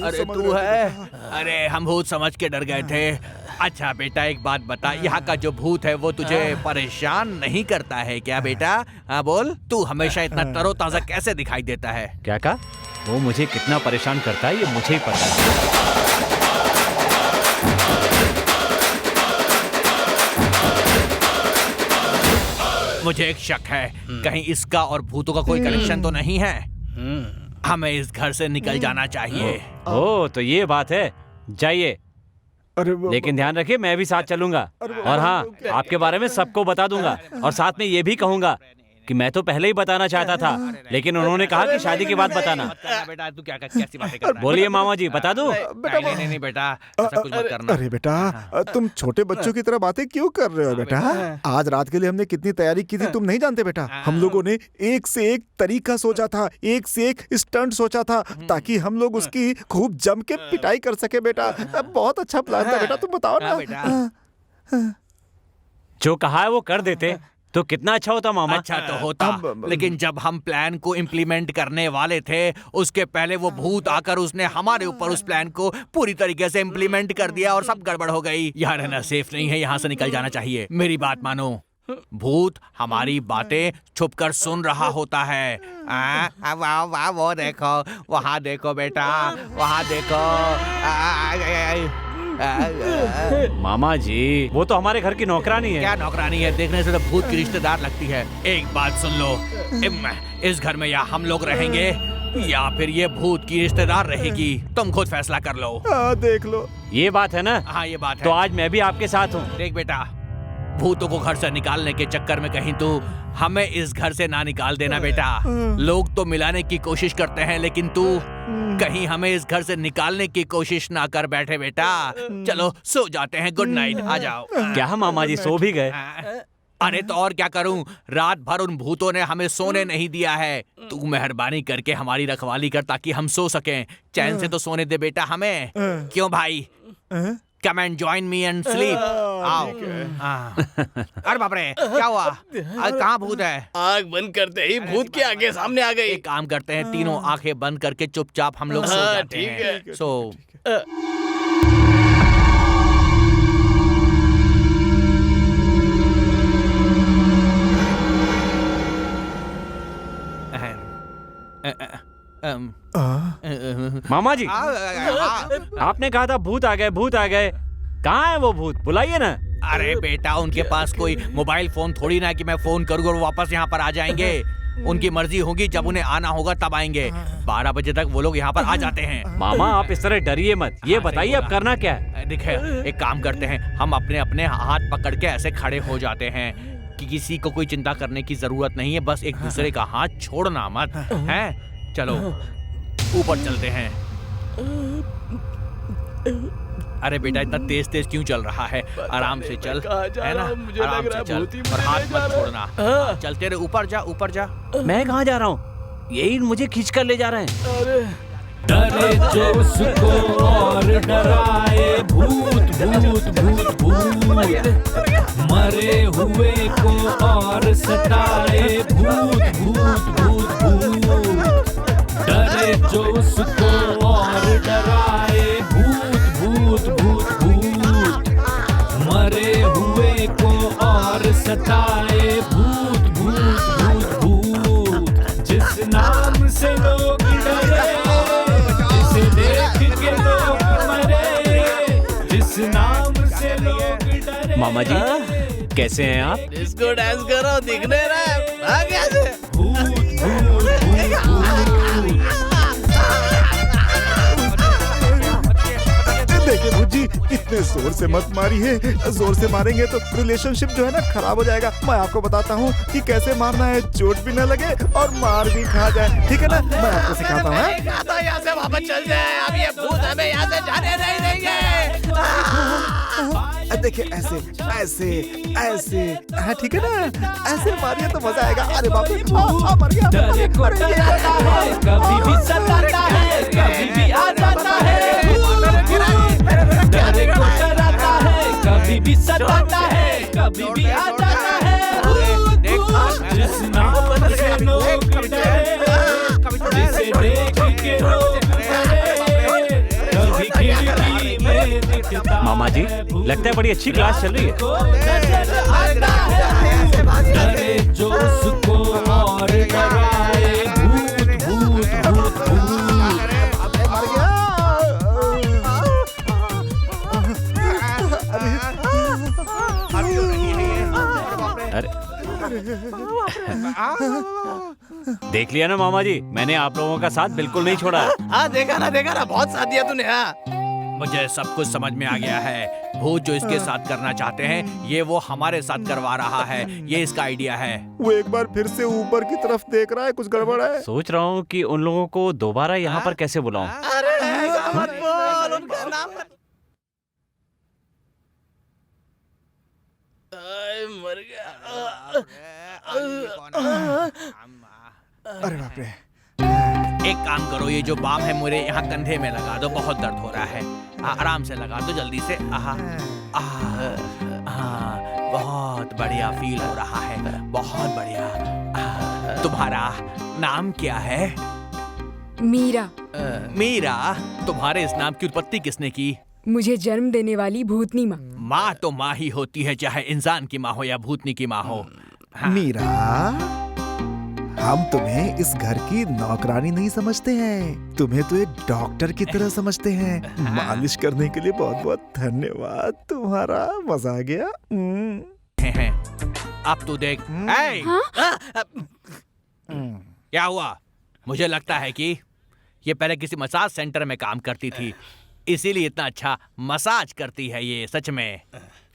अरे तू है? अरे हम भूत समझ के डर गए थे। अच्छा बेटा, एक बात बता, यहाँ का जो भूत है वो तुझे परेशान नहीं करता है क्या बेटा? हाँ बोल, तू हमेशा इतना तरोताजा कैसे दिखाई देता है? क्या कहा? वो मुझे कितना परेशान करता है ये मुझे ही पता है। मुझे एक शक है, कहीं इसका और भूतों का कोई कनेक्शन तो नहीं है। हमें इस घर से निकल जाना चाहिए। ओह, तो ये बात है। जाइए, लेकिन ध्यान रखिए मैं भी साथ चलूंगा। और हाँ, आपके बारे में सबको बता दूंगा और साथ में ये भी कहूंगा कि मैं तो पहले ही बताना चाहता था, लेकिन उन्होंने कहा कि शादी के बाद बताना। बेटा तू क्या कैसी बातें कर रहा है? बोलिए मामा जी, बता दूं? नहीं बेटा, ऐसा कुछ मत करना। अरे बेटा, तुम छोटे बच्चों की तरह बातें क्यों कर रहे हो बेटा? आज रात के लिए हमने कितनी तैयारी की थी तुम नहीं जानते बेटा। हम लोगों ने एक से एक तरीका सोचा था, एक से एक स्टंट सोचा था, ताकि हम लोग उसकी खूब जम के पिटाई कर सके बेटा। बहुत अच्छा प्लान था बेटा, तुम बताओ ना। जो कहा है वो कर देते, तो कितना अच्छा होता मामा। अच्छा तो होता, लेकिन जब हम प्लान को इम्प्लीमेंट करने वाले थे उसके पहले वो भूत आकर उसने हमारे ऊपर उस प्लान को पूरी तरीके से इम्प्लीमेंट कर दिया और सब गड़बड़ हो गई। यहाँ रहना सेफ नहीं है, यहाँ से निकल जाना चाहिए। मेरी बात मानो, भूत हमारी बातें छुपकर सुन रहा होता है। वाह वाह, वो देखो, वहाँ देखो बेटा, वहाँ देखो। मामा जी, वो तो हमारे घर की नौकरानी है। क्या नौकरानी है? देखने से तो भूत की रिश्तेदार लगती है। एक बात सुन लो, इस घर में या हम लोग रहेंगे या फिर ये भूत की रिश्तेदार रहेगी, तुम खुद फैसला कर लो। देख लो। ये बात है ना? हाँ ये बात है। तो आज मैं भी आपके साथ हूँ। देख बेटा, भूतों को घर से निकालने के चक्कर में कहीं तू हमें इस घर से ना निकाल देना बेटा। लोग तो मिलाने की कोशिश करते हैं, लेकिन तू कहीं हमें इस घर से निकालने की कोशिश ना कर बैठे बेटा। चलो सो जाते हैं, गुड नाइट, आ जाओ। क्या मामा जी सो भी गए? अरे तो और क्या करूं, रात भर उन भूतों ने हमें सोने नहीं दिया है। तू मेहरबानी करके हमारी रखवाली कर ताकि हम सो सकें। चैन से तो सोने दे बेटा हमें। क्यों भाई? Come and join me and sleep. आओ। अरे बाप रे, क्या हुआ? कहाँ भूत है? आँख बंद करते ही भूत के आगे सामने आ गई। एक काम करते हैं, तीनों आंखें बंद करके चुपचाप हम लोग सो जाते हैं। सो मामा जी, आपने कहा था भूत आ गए, भूत आ गए। कहाँ है वो भूत? बुलाइए ना। अरे बेटा, उनके पास कोई मोबाइल फोन थोड़ी ना कि मैं फोन करूँ और वापस यहाँ पर आ जाएंगे। उनकी मर्जी होगी, जब उन्हें आना होगा तब आएंगे। 12 बजे तक वो लोग यहाँ पर आ जाते हैं। मामा आप इस तरह डरिए मत। ये बताइए अब करना क्या है? देखिए, एक काम करते हैं, हम अपने अपने हाथ पकड़ के ऐसे खड़े हो जाते हैं कि किसी को कोई चिंता करने की जरूरत नहीं है। बस एक दूसरे का हाथ छोड़ना मत है। चलो ऊपर चलते हैं। अरे बेटा, इतना तेज तेज क्यों चल रहा है? आराम से चल, है ना? आराम से चल और हाथ मत छोड़ना। चलते रहे, ऊपर जा, ऊपर जा। मैं कहाँ जा रहा हूँ? यही मुझे खींच कर ले जा रहे हैं। डरे जो उसको और डराए भूत भूत भूत भूत, मरे हुए को और सताए भूत भूत भूत भूत। डरे जो उसको और डराए भूत भूत भूत भूत, मरे हुए को और सताए भूत भूत भूत भूत। जिस नाम से लोग डरे, जिसे देख के लोग मरे, जिस नाम से लोग डरे। मामा जी कैसे हैं आप? डिस्को डांस करो, दिखने रहा है कैसे? देखिए भूजी, इतने जोर से मत मारिए। जोर से मारेंगे तो रिलेशनशिप जो है ना खराब हो जाएगा। मैं आपको बताता हूँ कि कैसे मारना है, चोट भी न लगे और मार भी खा जाए। ठीक है ना? मैं आपको सिखाता हूँ। यहाँ से वापस चल जाए, अब ये भूत हमें यहाँ से जाने नहीं देंगे। देखिए ऐसे ऐसे ऐसे, हाँ ठीक है ना? ऐसे मारिए तो मजा आएगा। अरे बाप रे, मर गया। डरे को डराता है, कभी भी सताता है, कभी भी आ जाता है। डरे को डराता है, कभी भी सताता है, कभी भी आ जाता है। जिस नाम से लोग डरे, जिसे देख के लोग डरे, कभी खिड़की में दिखता। मामा जी लगता है बड़ी अच्छी क्लास चल रही है। डरे जो उसको और डराए भूत भूत भूत भूत। मर गया। देख लिया ना मामा जी, मैंने आप लोगों का साथ बिल्कुल नहीं छोड़ा। हाँ देखा ना, बहुत साथ दिया तूने। हाँ मुझे सब कुछ समझ में आ गया है। भूत जो इसके साथ करना चाहते हैं, ये वो हमारे साथ करवा रहा है। ये इसका आइडिया है। वो एक बार फिर से ऊपर की तरफ देख रहा है, कुछ गड़बड़ है। सोच रहा हूँ कि उन लोगों को दोबारा यहाँ पर कैसे बुलाऊं। अरे ऐसा मत बोल, उनका नाम मत। मर गया। अरे बाप रे। एक काम करो, ये जो बाम है मेरे यहाँ कंधे में लगा दो, बहुत दर्द हो रहा है। आराम से लगा दो जल्दी से। बहुत बढ़िया फील हो रहा है। तुम्हारा नाम क्या है? मीरा। मीरा, तुम्हारे इस नाम की उत्पत्ति किसने की? मुझे जन्म देने वाली भूतनी माँ। माँ तो माँ ही होती है, चाहे इंसान की माँ हो या भूतनी की माँ हो। हाँ। मीरा, हम तुम्हें इस घर की नौकरानी नहीं समझते हैं, तुम्हें तो एक डॉक्टर की तरह समझते हैं। मालिश करने के लिए बहुत बहुत धन्यवाद तुम्हारा, मजा आ गया। अब तू देख। क्या हुआ? मुझे लगता है कि ये पहले किसी मसाज सेंटर में काम करती थी, इसीलिए इतना अच्छा मसाज करती है ये। सच में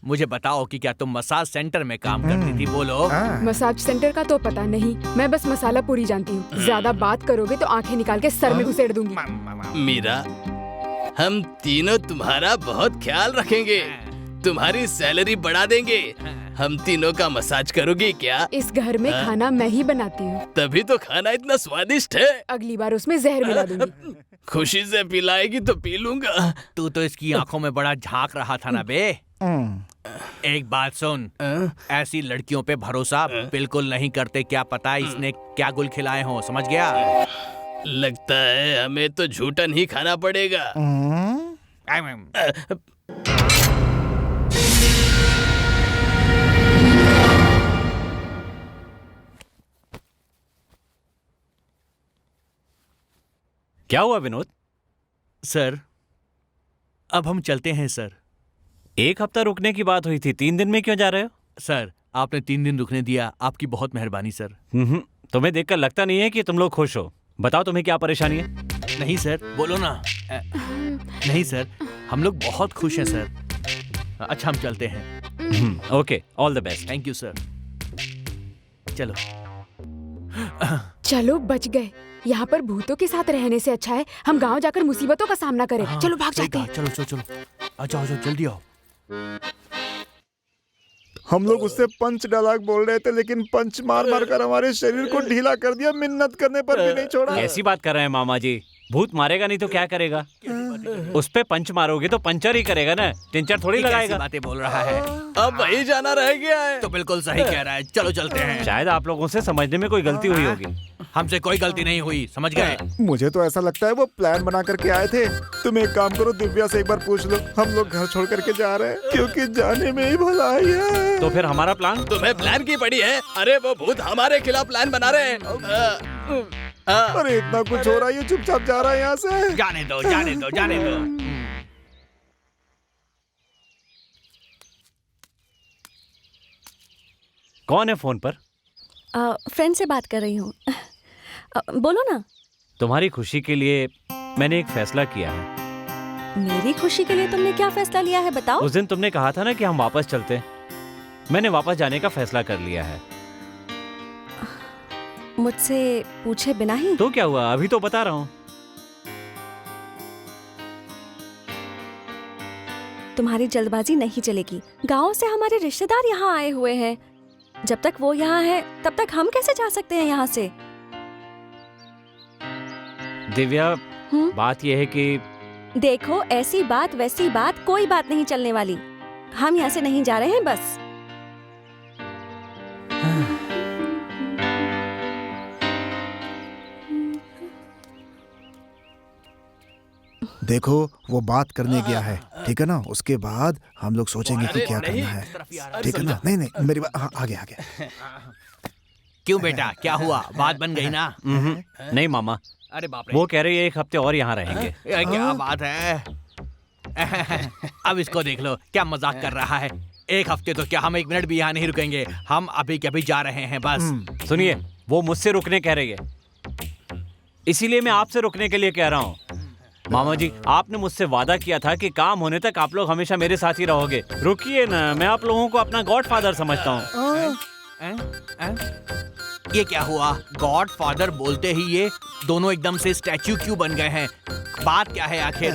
मुझे बताओ कि क्या तुम मसाज सेंटर में काम करती थी? बोलो। मसाज सेंटर का तो पता नहीं, मैं बस मसाला पूरी जानती हूँ। ज्यादा बात करोगे तो आंखें निकाल के सर में घुसेड़ दूंगी। मीरा, हम तीनों तुम्हारा बहुत ख्याल रखेंगे, तुम्हारी सैलरी बढ़ा देंगे। हम तीनों का मसाज करोगी क्या? इस घर में खाना मैं ही बनाती हूँ, तभी तो खाना इतना स्वादिष्ट है। अगली बार उसमें जहर मिला दूंगी। खुशी से पिलाएगी तो पी लूंगा। तू तो इसकी आंखों में बड़ा झांक रहा था ना बे। एक बात सुन, ऐसी लड़कियों पे भरोसा बिल्कुल नहीं करते। क्या पता इसने क्या गुल खिलाए हों, समझ गया? लगता है हमें तो झूठन ही खाना पड़ेगा। क्या हुआ विनोद? सर, अब हम चलते हैं सर। एक हफ्ता रुकने की बात हुई थी, 3 दिन में क्यों जा रहे हो? सर, आपने 3 दिन रुकने दिया, आपकी बहुत मेहरबानी सर। तुम्हें देखकर लगता नहीं है कि तुम लोग खुश हो। बताओ तुम्हें क्या परेशानी है? नहीं सर, बोलो ना। नहीं सर, हम लोग बहुत खुश हैं सर। अच्छा, हम चलते हैं। Okay, all the best. Thank you sir. चलो। चलो, बच गए। यहाँ पर भूतों के साथ रहने से अच्छा है हम गांव जाकर मुसीबतों का सामना करें। चलो भाग जाते हैं। चलो चलो चलो, आ जाओ जल्दी आओ। हम लोग उससे पंच डायलॉग बोल रहे थे, लेकिन पंच मार मार कर हमारे शरीर को ढीला कर दिया, मिन्नत करने पर भी नहीं छोड़ा। ऐसी बात कर रहे हैं मामा जी? भूत मारेगा नहीं तो क्या करेगा? उस पे पंच मारोगे तो पंचर ही करेगा ना, टिंचर थोड़ी लगाएगा। बातें बोल रहा है। अब वही जाना रह गया है। तो बिल्कुल सही कह रहा है, चलो चलते हैं। शायद आप लोगों से समझने में कोई गलती हुई होगी। हमसे कोई गलती नहीं हुई, समझ गए? मुझे तो ऐसा लगता है वो प्लान बना करके आए थे। तुम एक काम करो, दिव्या से एक बार पूछ लो, हम लोग घर छोड़ करके जा रहे हैं, क्योंकि जाने में ही भलाई है। तो फिर हमारा प्लान? तुम्हें प्लान की पड़ी है? अरे वो भूत हमारे खिलाफ प्लान बना रहे हैं। अरे इतना कुछ हो रहा है, ये चुपचाप जा रहा है यहाँ से। जाने दो जाने दो जाने दो। कौन है फोन पर? फ्रेंड से बात कर रही हूँ। बोलो ना। तुम्हारी खुशी के लिए मैंने एक फैसला किया है। मेरी खुशी के लिए तुमने क्या फैसला लिया है, बताओ? उस दिन तुमने कहा था ना कि हम वापस चलते। मैंने वापस जाने का फैसला कर लिया है। मुझसे पूछे बिना ही? तो क्या हुआ, अभी तो बता रहा हूँ। तुम्हारी जल्दबाजी नहीं चलेगी। गांव से हमारे रिश्तेदार यहाँ आए हुए हैं, जब तक वो यहाँ है तब तक हम कैसे जा सकते हैं यहाँ से? दिव्या, बात यह है कि देखो, ऐसी बात वैसी बात कोई बात नहीं चलने वाली। हम यहाँ से नहीं जा रहे हैं बस। देखो वो बात करने गया है, ठीक है ना? उसके बाद हम लोग सोचेंगे कि क्या करना है, ठीक है ना? नहीं नहीं, मेरी बात। हाँ, आगे आगे। क्यों बेटा, क्या हुआ? बात बन गई ना? नहीं मामा। अरे बाप रे, वो कह रही है 1 हफ्ते और यहाँ रहेंगे। क्या बात है? अब इसको देख लो, क्या मजाक कर रहा है। 1 हफ्ते तो क्या, हम 1 मिनट भी यहाँ नहीं रुकेंगे। हम अभी के अभी जा रहे हैं बस। सुनिए, वो मुझसे रुकने कह रही है, इसीलिए मैं आपसे रुकने के लिए कह रहा हूँ। मामा जी, आपने मुझसे वादा किया था कि काम होने तक आप लोग हमेशा मेरे साथ ही रहोगे। रुकिए ना, मैं आप लोगों को अपना गॉडफादर समझता हूँ। ये क्या हुआ? गॉडफादर बोलते ही ये दोनों एकदम से स्टैच्यू क्यों बन गए हैं? बात क्या है आखिर?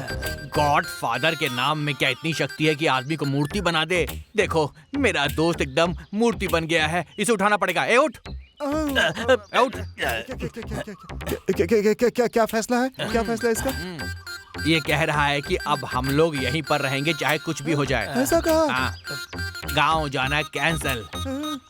गॉडफादर के नाम में क्या इतनी शक्ति है कि आदमी को मूर्ति बना दे? देखो, मेरा दोस्त एकदम मूर्ति बन गया है, इसे उठाना पड़ेगा। ए उठ, उठ। क्या फैसला है? क्या फैसला है इसका? ये कह रहा है कि अब हम लोग यहीं पर रहेंगे, चाहे कुछ भी हो जाए। ऐसा कहा? गांव जाना कैंसल।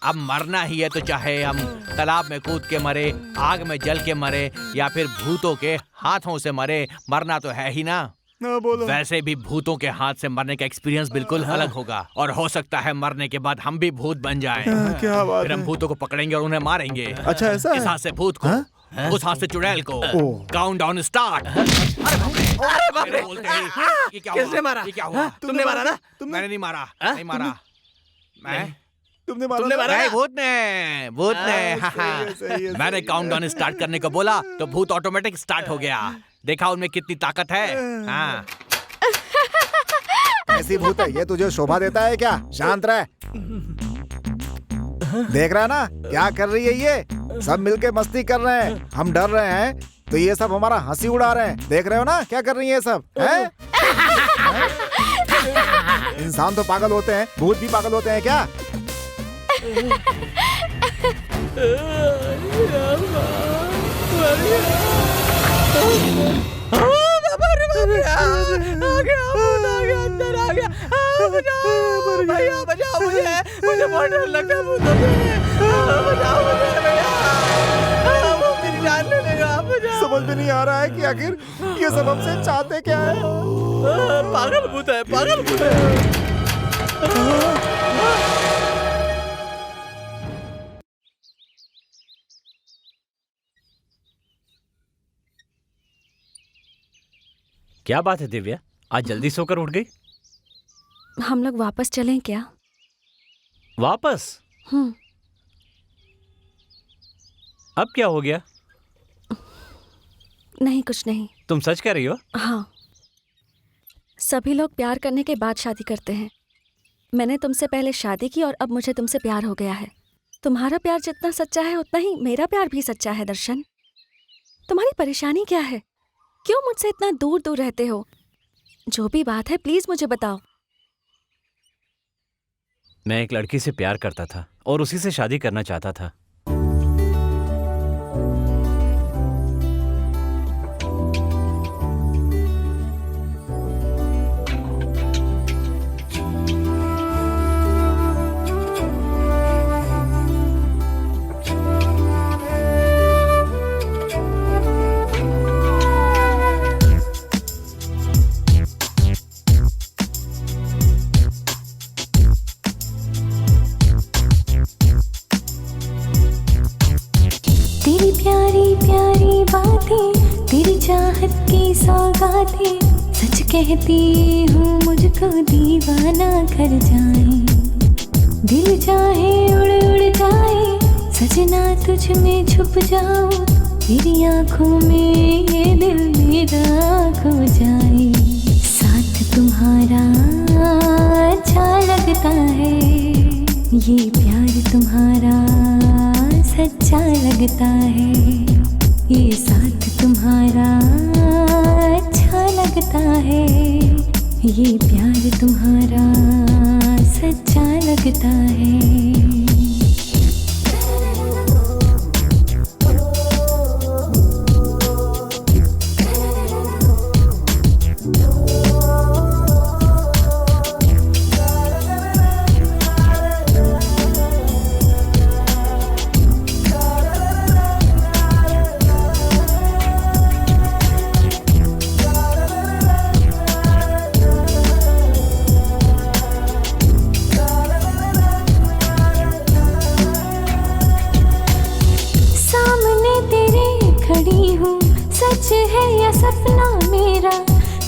अब मरना ही है तो चाहे हम तालाब में कूद के मरे, आग में जल के मरे या फिर भूतों के हाथों से मरे, मरना तो है ही ना। बोलो। वैसे भी भूतों के हाथ से मरने का एक्सपीरियंस बिल्कुल अलग होगा और हो सकता है मरने के बाद हम भी भूत बन जाएं। क्या बात फिर हम है? भूतों को पकड़ेंगे और उन्हें मारेंगे। अच्छा, ऐसा इस है? हाथ से भूत को, उस हाथ से चुड़ैल को। Count down start. अरे बाप रे! बोलते ही ये क्या हुआ? किसने मारा? ये क्या हुआ? तुमने मारा ना? मैंने नहीं मारा, नहीं मारा। मैं तुमने मारा तुमने ना? मारा? नहीं, भूत ने, भूत ने। सही है, मैंने काउंट डाउन स्टार्ट करने को बोला तो भूत ऑटोमेटिक स्टार्ट हो गया। देखा उनमें कितनी ताकत है। हाँ। ऐसी भूत है ये, तुझे शोभा देता है क्या? शांत रह। देख रहा है ना क्या कर रही है ये? सब मिलके मस्ती कर रहे हैं, हम डर रहे हैं तो ये सब हमारा हंसी उड़ा रहे हैं। देख रहे हो ना क्या कर रही है ये सब? हैं? इंसान तो पागल होते हैं, भूत भी पागल होते हैं क्या? भैया बचाओ मुझे बहुत डर लगता है भूतों से। बचाओ मुझे भैया, वो मेरी जान ले लेगा। समझ में नहीं आ रहा है कि आखिर ये सब हमसे चाहते क्या है? पागल भूत है, पागल भूत है। क्या बात है दिव्या, आज जल्दी सोकर उठ गई? हम लोग वापस चलें क्या? वापस? अब क्या हो गया? नहीं, कुछ नहीं। तुम सच कह रही हो? हाँ, सभी लोग प्यार करने के बाद शादी करते हैं। मैंने तुमसे पहले शादी की और अब मुझे तुमसे प्यार हो गया है। तुम्हारा प्यार जितना सच्चा है उतना ही मेरा प्यार भी सच्चा है। दर्शन, तुम्हारी परेशानी क्या है? क्यों मुझसे इतना दूर दूर रहते हो? जो भी बात है प्लीज मुझे बताओ। मैं एक लड़की से प्यार करता था और उसी से शादी करना चाहता था। सच कहती हूँ मुझको दीवाना कर जाए, दिल चाहे उड़ उड़ जाए, सजना तुझ में छुप जाऊं, तेरी आंखों में ये दिल मेरा खो जाए। साथ तुम्हारा अच्छा लगता है, ये प्यार तुम्हारा सच्चा लगता है, ये साथ तुम्हारा अच्छा लगता है, ये प्यार तुम्हारा सच्चा लगता है।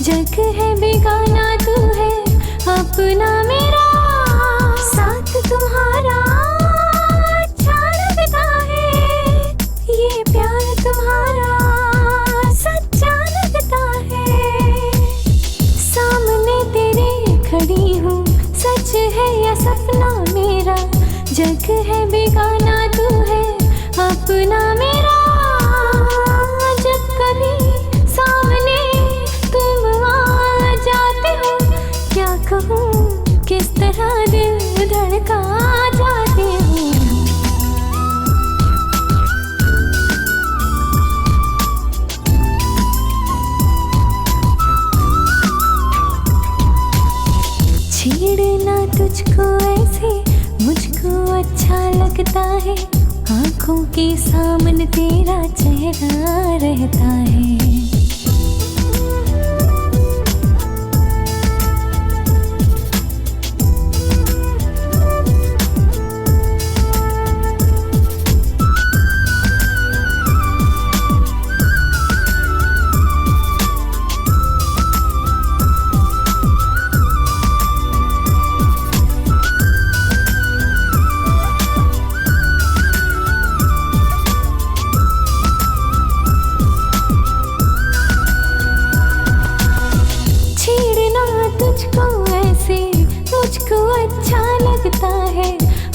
जग है बेगाना तू है अपना मेरा, साथ तुम्हारा अच्छा लगता है, ये प्यार तुम्हारा सच्चा लगता है। सामने तेरे खड़ी हूँ, सच है या सपना मेरा, जग है बेगाना तू है अपना मेरा। जब कभी सामने तुम आ जाते हो, क्या कहूँ किस तरह दिल धड़का जाते हो। छेड़ना तुझको ऐसे लगता है, आंखों के सामने तेरा चेहरा रहता है। तुझको ऐसे मुझको अच्छा लगता है,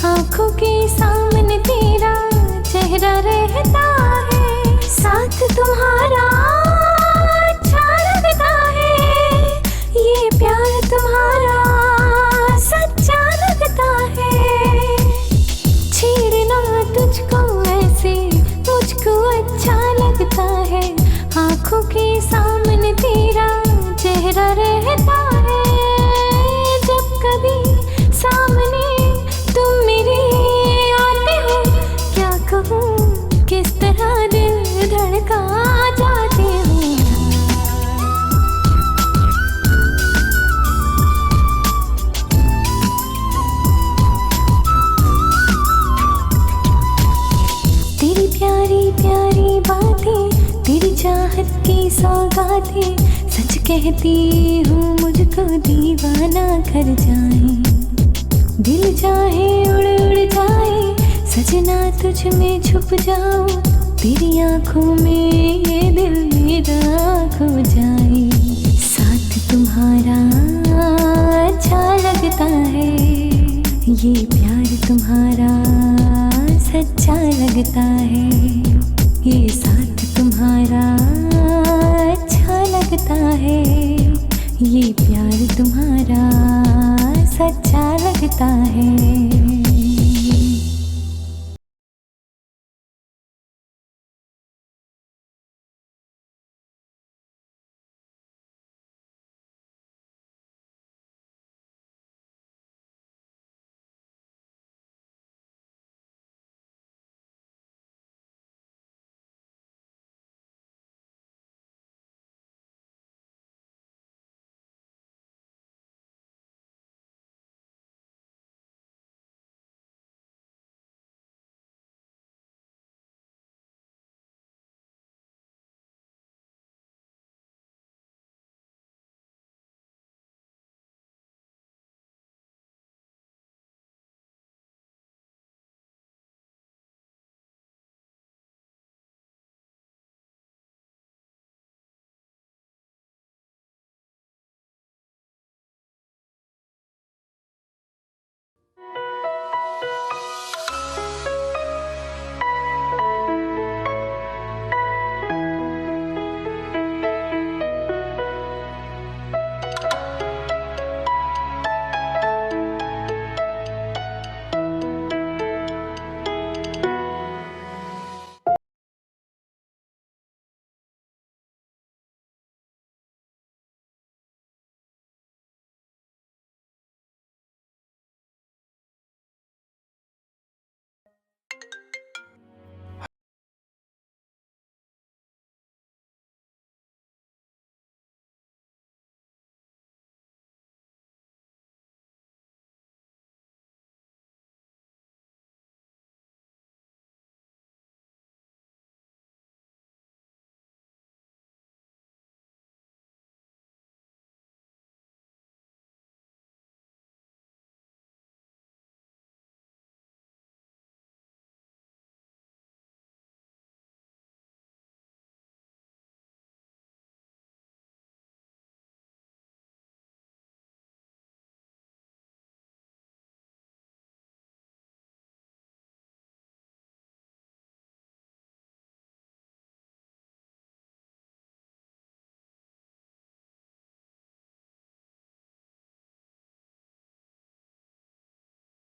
आंखों के सामने तेरा चेहरा रहता है, साथ तुम्हारा अच्छा लगता है, ये प्यार तुम्हारा सच्चा लगता है। छेड़ना तुझको ऐसे मुझको अच्छा लगता है, आंखों के सामने तेरा चेहरा रहता है, जब कभी सामने तुम मेरे आते हो, क्या कहूँ किस तरह दिल धड़का जाते हो। तेरी प्यारी प्यारी बातें, तेरी चाहत की सौगातें, सच कहती हूँ मुझको दीवाना कर जाए, दिल चाहे उड़ उड़ जाए, सजना तुझ में छुप जाऊं, तेरी आंखों में ये दिल मेरा खो जाए, साथ तुम्हारा अच्छा लगता है, ये प्यार तुम्हारा सच्चा लगता है, ये साथ तुम्हारा अच्छा लगता है, ये प्यार तुम्हारा सच्चा लगता है।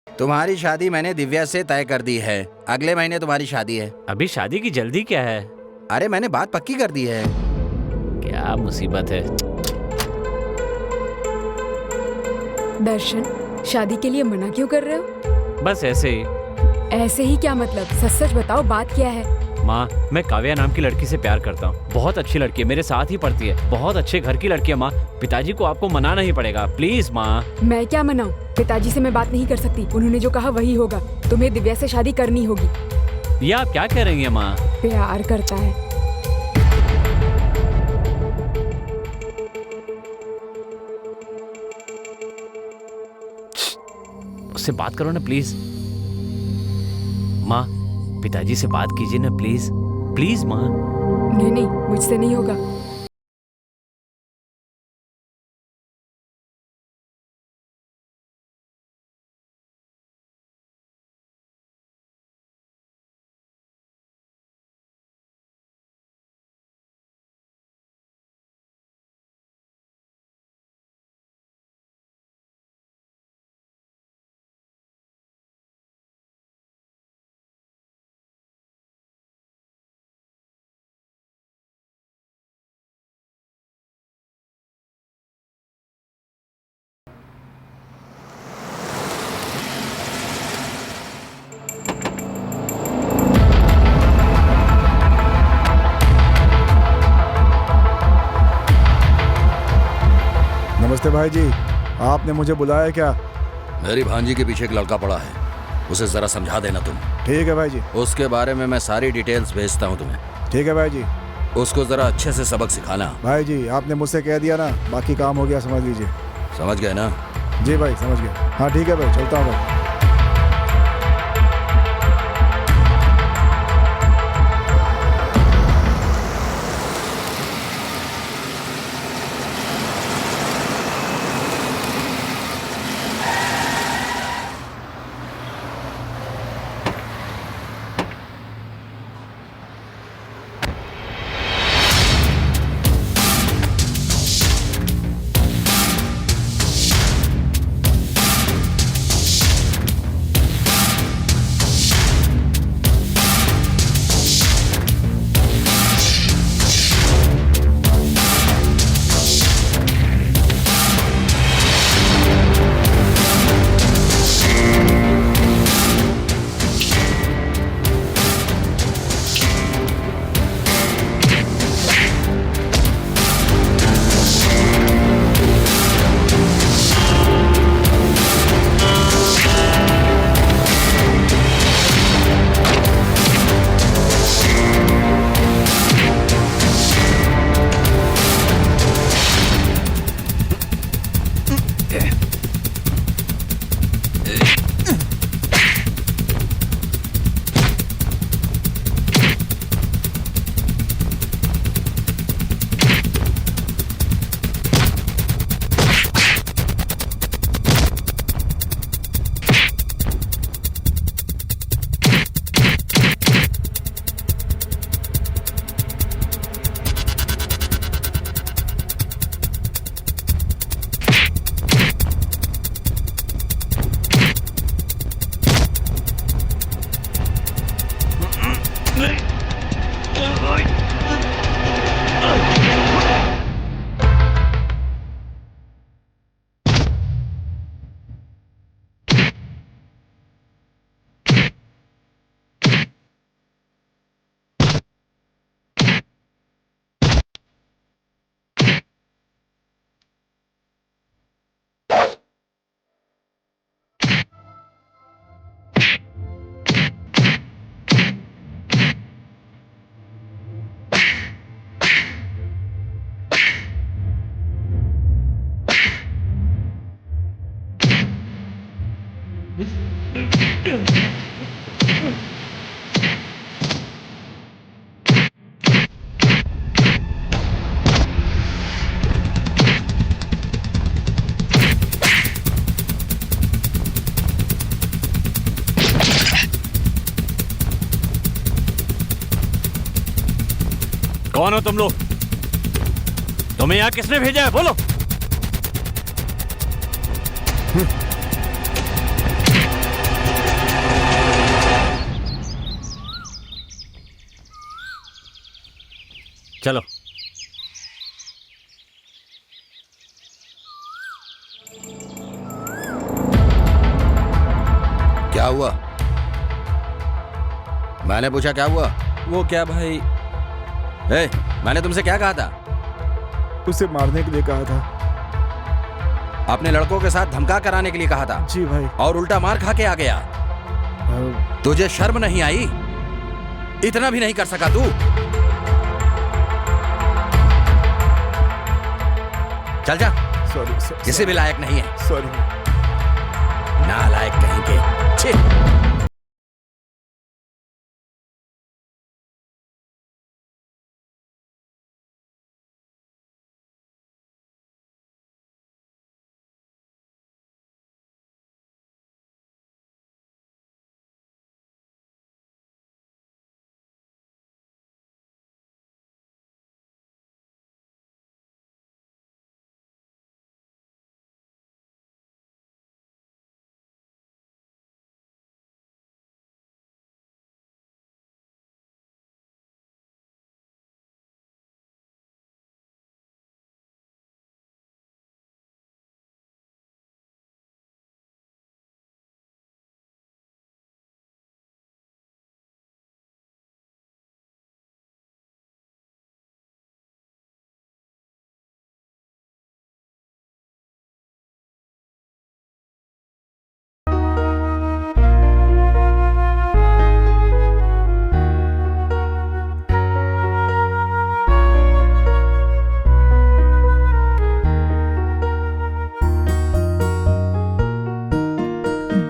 तुम्हारी शादी मैंने दिव्या से तय कर दी है, अगले महीने तुम्हारी शादी है। अभी शादी की जल्दी क्या है? अरे मैंने बात पक्की कर दी है। क्या मुसीबत है? दर्शन, शादी के लिए मना क्यों कर रहे हो? बस ऐसे ही। ऐसे ही क्या मतलब? सच सच बताओ, बात क्या है? माँ, मैं काव्या नाम की लड़की से प्यार करता हूँ। बहुत अच्छी लड़की है, मेरे साथ ही पढ़ती है, बहुत अच्छे घर की लड़की है माँ। पिताजी को आपको मनाना ही पड़ेगा, प्लीज माँ। मैं क्या मनाऊं? पिताजी से मैं बात नहीं कर सकती। उन्होंने जो कहा वही होगा। तुम्हें दिव्या से शादी करनी होगी। ये आप क्या कह रही हैं माँ? प्यार करता है। उससे बात करो ना प्लीज। माँ, पिताजी से बात कीजिए ना प्लीज, प्लीज माँ। नहीं नहीं, मुझसे नहीं होगा। नमस्ते भाई जी, आपने मुझे बुलाया क्या? मेरी भांजी के पीछे एक लड़का पड़ा है, उसे जरा समझा देना तुम। ठीक है भाई जी। उसके बारे में मैं सारी डिटेल्स भेजता हूँ तुम्हें। ठीक है भाई जी। उसको जरा अच्छे से सबक सिखाना। भाई जी, आपने मुझसे कह दिया ना, बाकी काम हो गया, समझ लीजिए। समझ गए ना? जी भाई, समझ गया। हाँ ठीक है भाई, चलता हूँ भाई। कौन हो तुम लोग? तुम्हें यहाँ किसने भेजा है? बोलो। चलो। क्या हुआ? मैंने पूछा क्या हुआ? वो क्या भाई? ए, मैंने तुमसे क्या कहा था? उसे मारने के लिए कहा था। अपने लड़कों के साथ धमका कराने के लिए कहा था। जी भाई। और उल्टा मार खा के आ गया। तुझे शर्म नहीं आई? इतना भी नहीं कर सका तू? चल जा। सॉरी। किसी भी लायक नहीं है। सॉरी। नालायक कहीं के। छी।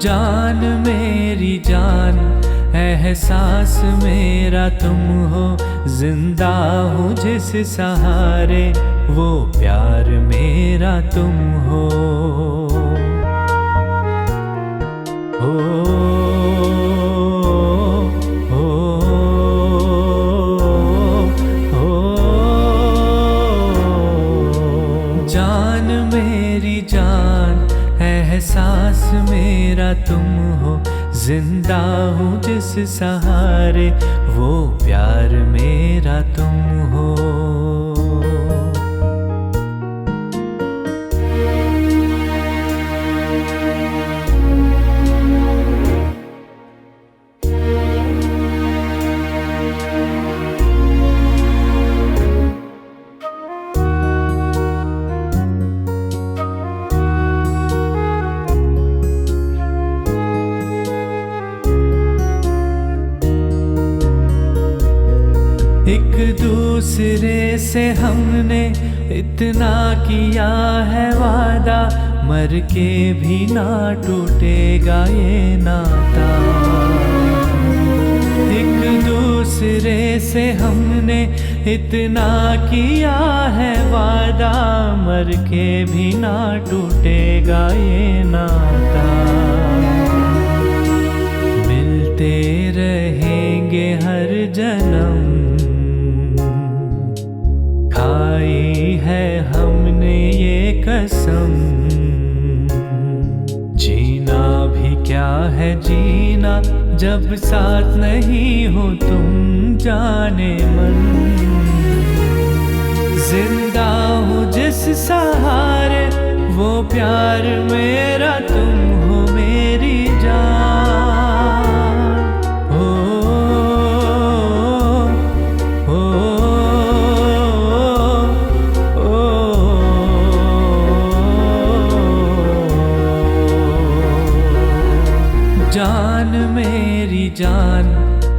जान मेरी जान, एहसास मेरा तुम हो, जिंदा हूँ जिस सहारे, वो प्यार मेरा तुम हो। जान मेरी जान, एहसास मेरा तुम हो, जिंदा हूँ जिस सहारे, वो प्यार मेरा तुम हो। एक दूसरे से हमने इतना किया है वादा, मर के भी ना टूटेगा ये नाता। एक दूसरे से हमने इतना किया है वादा, मर के भी ना टूटेगा ये नाता। मिलते रहेंगे हर जन्म, खाई है हमने ये कसम। जीना भी क्या है जीना, जब साथ नहीं हो तुम जाने मन। जिंदा हूँ जिस सहारे, वो प्यार मेरा तुम हो मेरी जान। जान मेरी जान,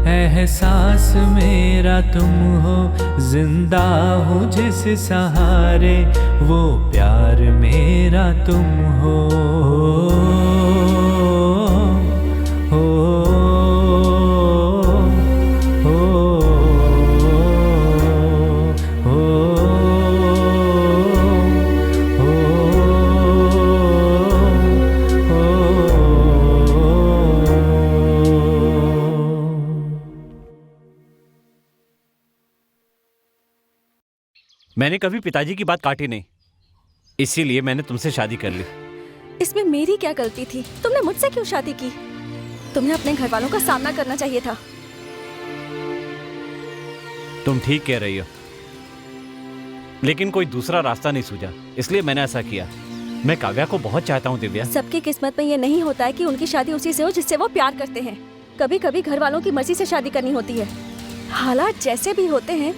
एहसास मेरा तुम हो, जिंदा हूँ जिस सहारे, वो प्यार मेरा तुम हो। मैंने कभी पिताजी की बात काटी नहीं, इसीलिए मैंने तुमसे शादी कर ली। इसमें मेरी क्या गलती थी? तुमने मुझसे क्यों शादी की? तुम्हें अपने घर वालों का सामना करना चाहिए था। तुम ठीक कह रही हो, लेकिन कोई दूसरा रास्ता नहीं सूझा, इसलिए मैंने ऐसा किया। मैं काव्या को बहुत चाहता हूँ दिव्या। सबकी किस्मत में ये नहीं होता है कि उनकी शादी उसी से हो जिससे वो प्यार करते हैं। कभी कभी घर वालों की मर्जी से शादी करनी होती है। हालात जैसे भी होते हैं,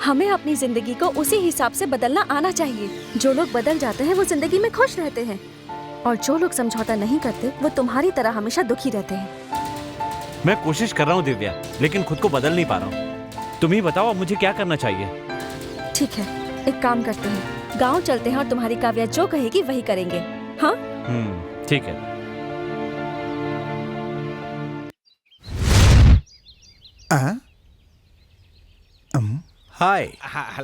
हमें अपनी जिंदगी को उसी हिसाब से बदलना आना चाहिए। जो लोग बदल जाते हैं वो जिंदगी में खुश रहते हैं, और जो लोग समझौता नहीं करते वो तुम्हारी तरह हमेशा दुखी रहते हैं। मैं कोशिश कर रहा हूँ दिव्या, लेकिन खुद को बदल नहीं पा रहा हूँ। तुम ही बताओ अब मुझे क्या करना चाहिए। ठीक है, एक काम करते हैं, गांव चलते हैं और तुम्हारी काव्या जो कहेगी वही करेंगे। हाँ ठीक है। हाय,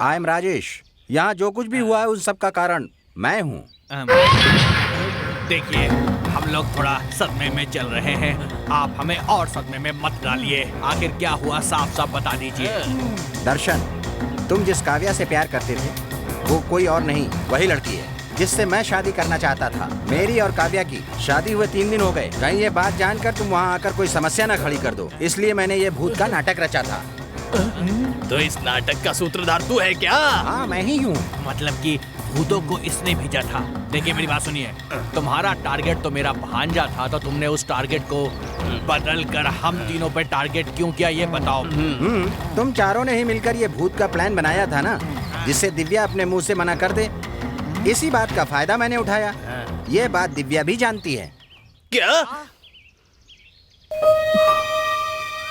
आई एम राजेश। यहाँ जो कुछ भी हुआ है उस सब का कारण मैं हूँ। देखिए, हम लोग थोड़ा सदमे में चल रहे हैं, आप हमें और सदमे में मत डालिए। आखिर क्या हुआ, साफ साफ बता दीजिए। दर्शन, तुम जिस काव्या से प्यार करते थे वो कोई और नहीं, वही लड़की है जिससे मैं शादी करना चाहता था। मेरी और काव्या की शादी हुए 3 दिन हो गए। कहीं ये बात जानकर तुम वहाँ आकर कोई समस्या न खड़ी कर दो, इसलिए मैंने ये भूत का नाटक रचा था। तो इस नाटक का सूत्रधार तू है क्या? हाँ, मैं ही हूँ। मतलब कि भूतों को इसने भेजा था। देखिए मेरी बात सुनिए, तुम्हारा टारगेट तो मेरा भांजा था, तो तुमने उस टारगेट को बदल कर हम तीनों पे टारगेट क्यों किया, ये बताओ। तुम चारों ने ही मिलकर ये भूत का प्लान बनाया था ना, जिससे दिव्या अपने मुंह से मना कर दे। इसी बात का फायदा मैंने उठाया। ये बात दिव्या भी जानती है। क्या?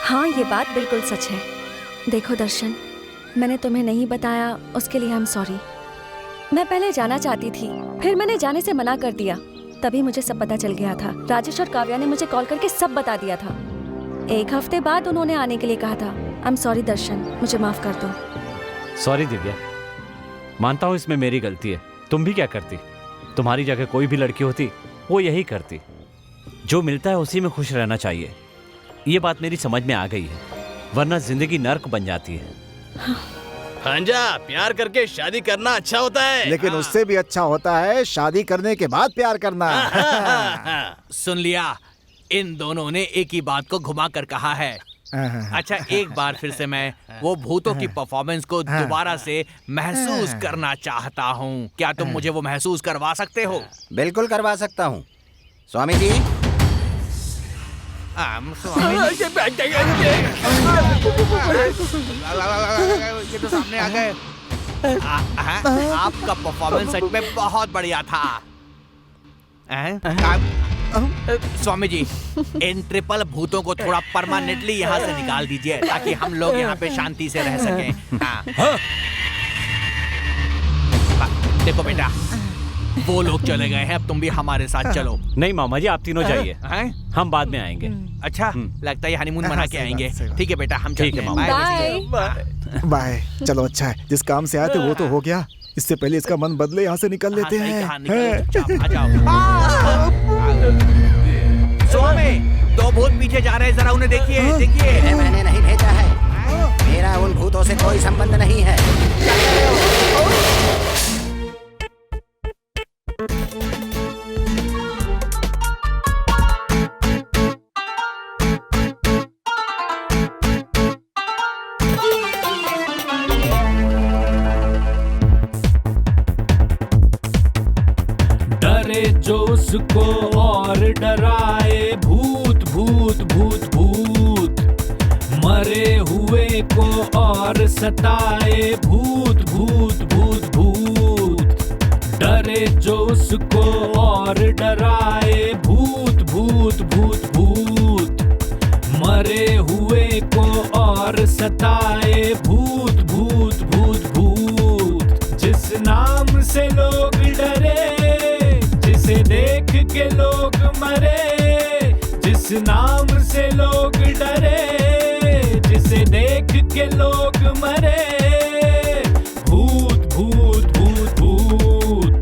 हाँ, ये बात बिल्कुल सच है। देखो दर्शन, मैंने तुम्हें नहीं बताया, उसके लिए आई एम सॉरी। मैं पहले जाना चाहती थी, फिर मैंने जाने से मना कर दिया, तभी मुझे सब पता चल गया था। राजेश और काव्या ने मुझे कॉल करके सब बता दिया था। 1 हफ्ते बाद उन्होंने आने के लिए कहा था। आई एम सॉरी दर्शन, मुझे माफ कर दो। सॉरी दिव्या, मानता हूँ इसमें मेरी गलती है। तुम भी क्या करती? तुम्हारी जगह कोई भी लड़की होती वो यही करती। जो मिलता है उसी में खुश रहना चाहिए। ये बात मेरी समझ में आ गई है, वरना जिंदगी नर्क बन जाती है। भांजा, प्यार करके शादी करना अच्छा होता है, लेकिन उससे भी अच्छा होता है शादी करने के बाद प्यार करना। सुन लिया, इन दोनों ने एक ही बात को घुमा कर कहा है। अच्छा, एक बार फिर से मैं वो भूतों की परफॉर्मेंस को दोबारा से महसूस करना चाहता हूँ। क्या तुम मुझे वो महसूस करवा सकते हो? बिल्कुल करवा सकता हूँ स्वामी जी। ये तो सामने आ गए। आपका परफॉर्मेंस सच में बहुत बढ़िया था। स्वामी जी, इन ट्रिपल भूतों को थोड़ा परमानेंटली यहाँ से निकाल दीजिए, ताकि हम लोग यहाँ पे शांति से रह सकें। देखो बेटा, वो लोग चले गए हैं, अब तुम भी हमारे साथ चलो। नहीं मामा जी, आप तीनों जाइए, हम बाद में आएंगे। अच्छा, लगता है हनीमून मना के आएंगे। ठीक है बेटा, हम चलते हैं। Bye bye. चलो अच्छा है, जिस काम से आए थे वो तो हो गया। इससे पहले इसका मन बदले, यहाँ से निकल लेते हैं। स्वामी, 2 भूत पीछे जा रहे हैं, जरा उन्हें देखिए। देखिए, मैंने नहीं भेजा है, मेरा उन भूतों से कोई संबंध नहीं है। डरे जो उसको और डराए, भूत भूत भूत भूत। मरे हुए को और सताए, भूत भूत भूत भूत। डरे जो उसको और डराए, भूत भूत भूत भूत। मरे हुए को और सताए, भूत भूत भूत भूत। जिस नाम से लोग डरे, जिसे देख के लोग मरे, जिस नाम से लोग डरे, जिसे देख के लोग मरे, भूत भूत भूत भूत।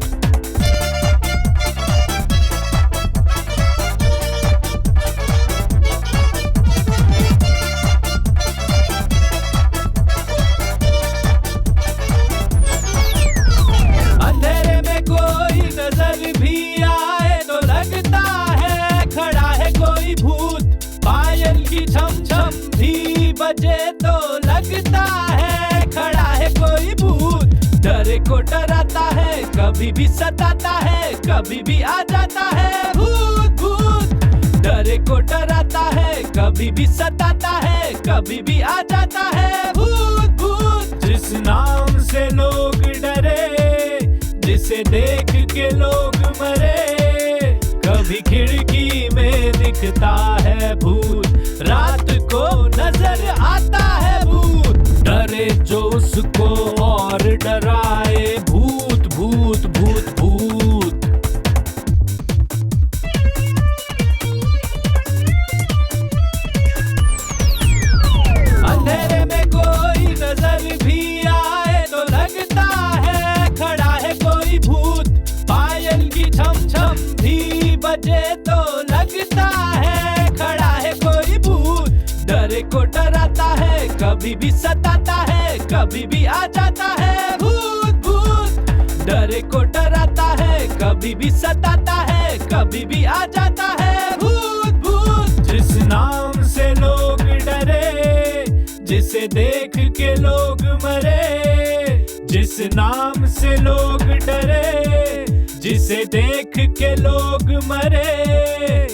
अंधेरे में कोई नजर भी आए तो लगता है खड़ा है कोई भूत। पायल की छम छम भी बजे तो लगता है खड़ा है कोई भूत। डरे को डराता है, कभी भी सताता है, कभी भी आ जाता है भूत भूत। डरे डरे को डराता है, कभी भी सताता है, कभी भी आ जाता है भूत भूत। जिस नाम से लोग डरे, जिसे देख के लोग मरे, कभी खिड़की में दिखता है भूत, रात को नजर आता है भूत। डरे जो उसको और डराए, भूत भूत भूत भूत। अंधेरे में कोई नजर भी आए तो लगता है खड़ा है कोई भूत। पायल की छम छम भी बजे तो लगता है खड़ा है कोई भूत। डरे को डराता है, कभी भी सताता है, कभी भी आ जाता है भूत भूत। डरे को डराता है, कभी भी सताता है, कभी भी आ जाता है भूत भूत। जिस नाम से लोग डरे, जिसे देख के लोग मरे, जिस नाम से लोग डरे, जिसे देख के लोग मरे,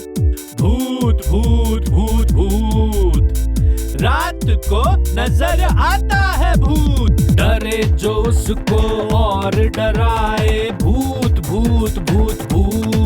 भूत भूत भूत भूत। रात को नजर आता है भूत, डरे जो उसको और डराए, भूत भूत भूत भूत।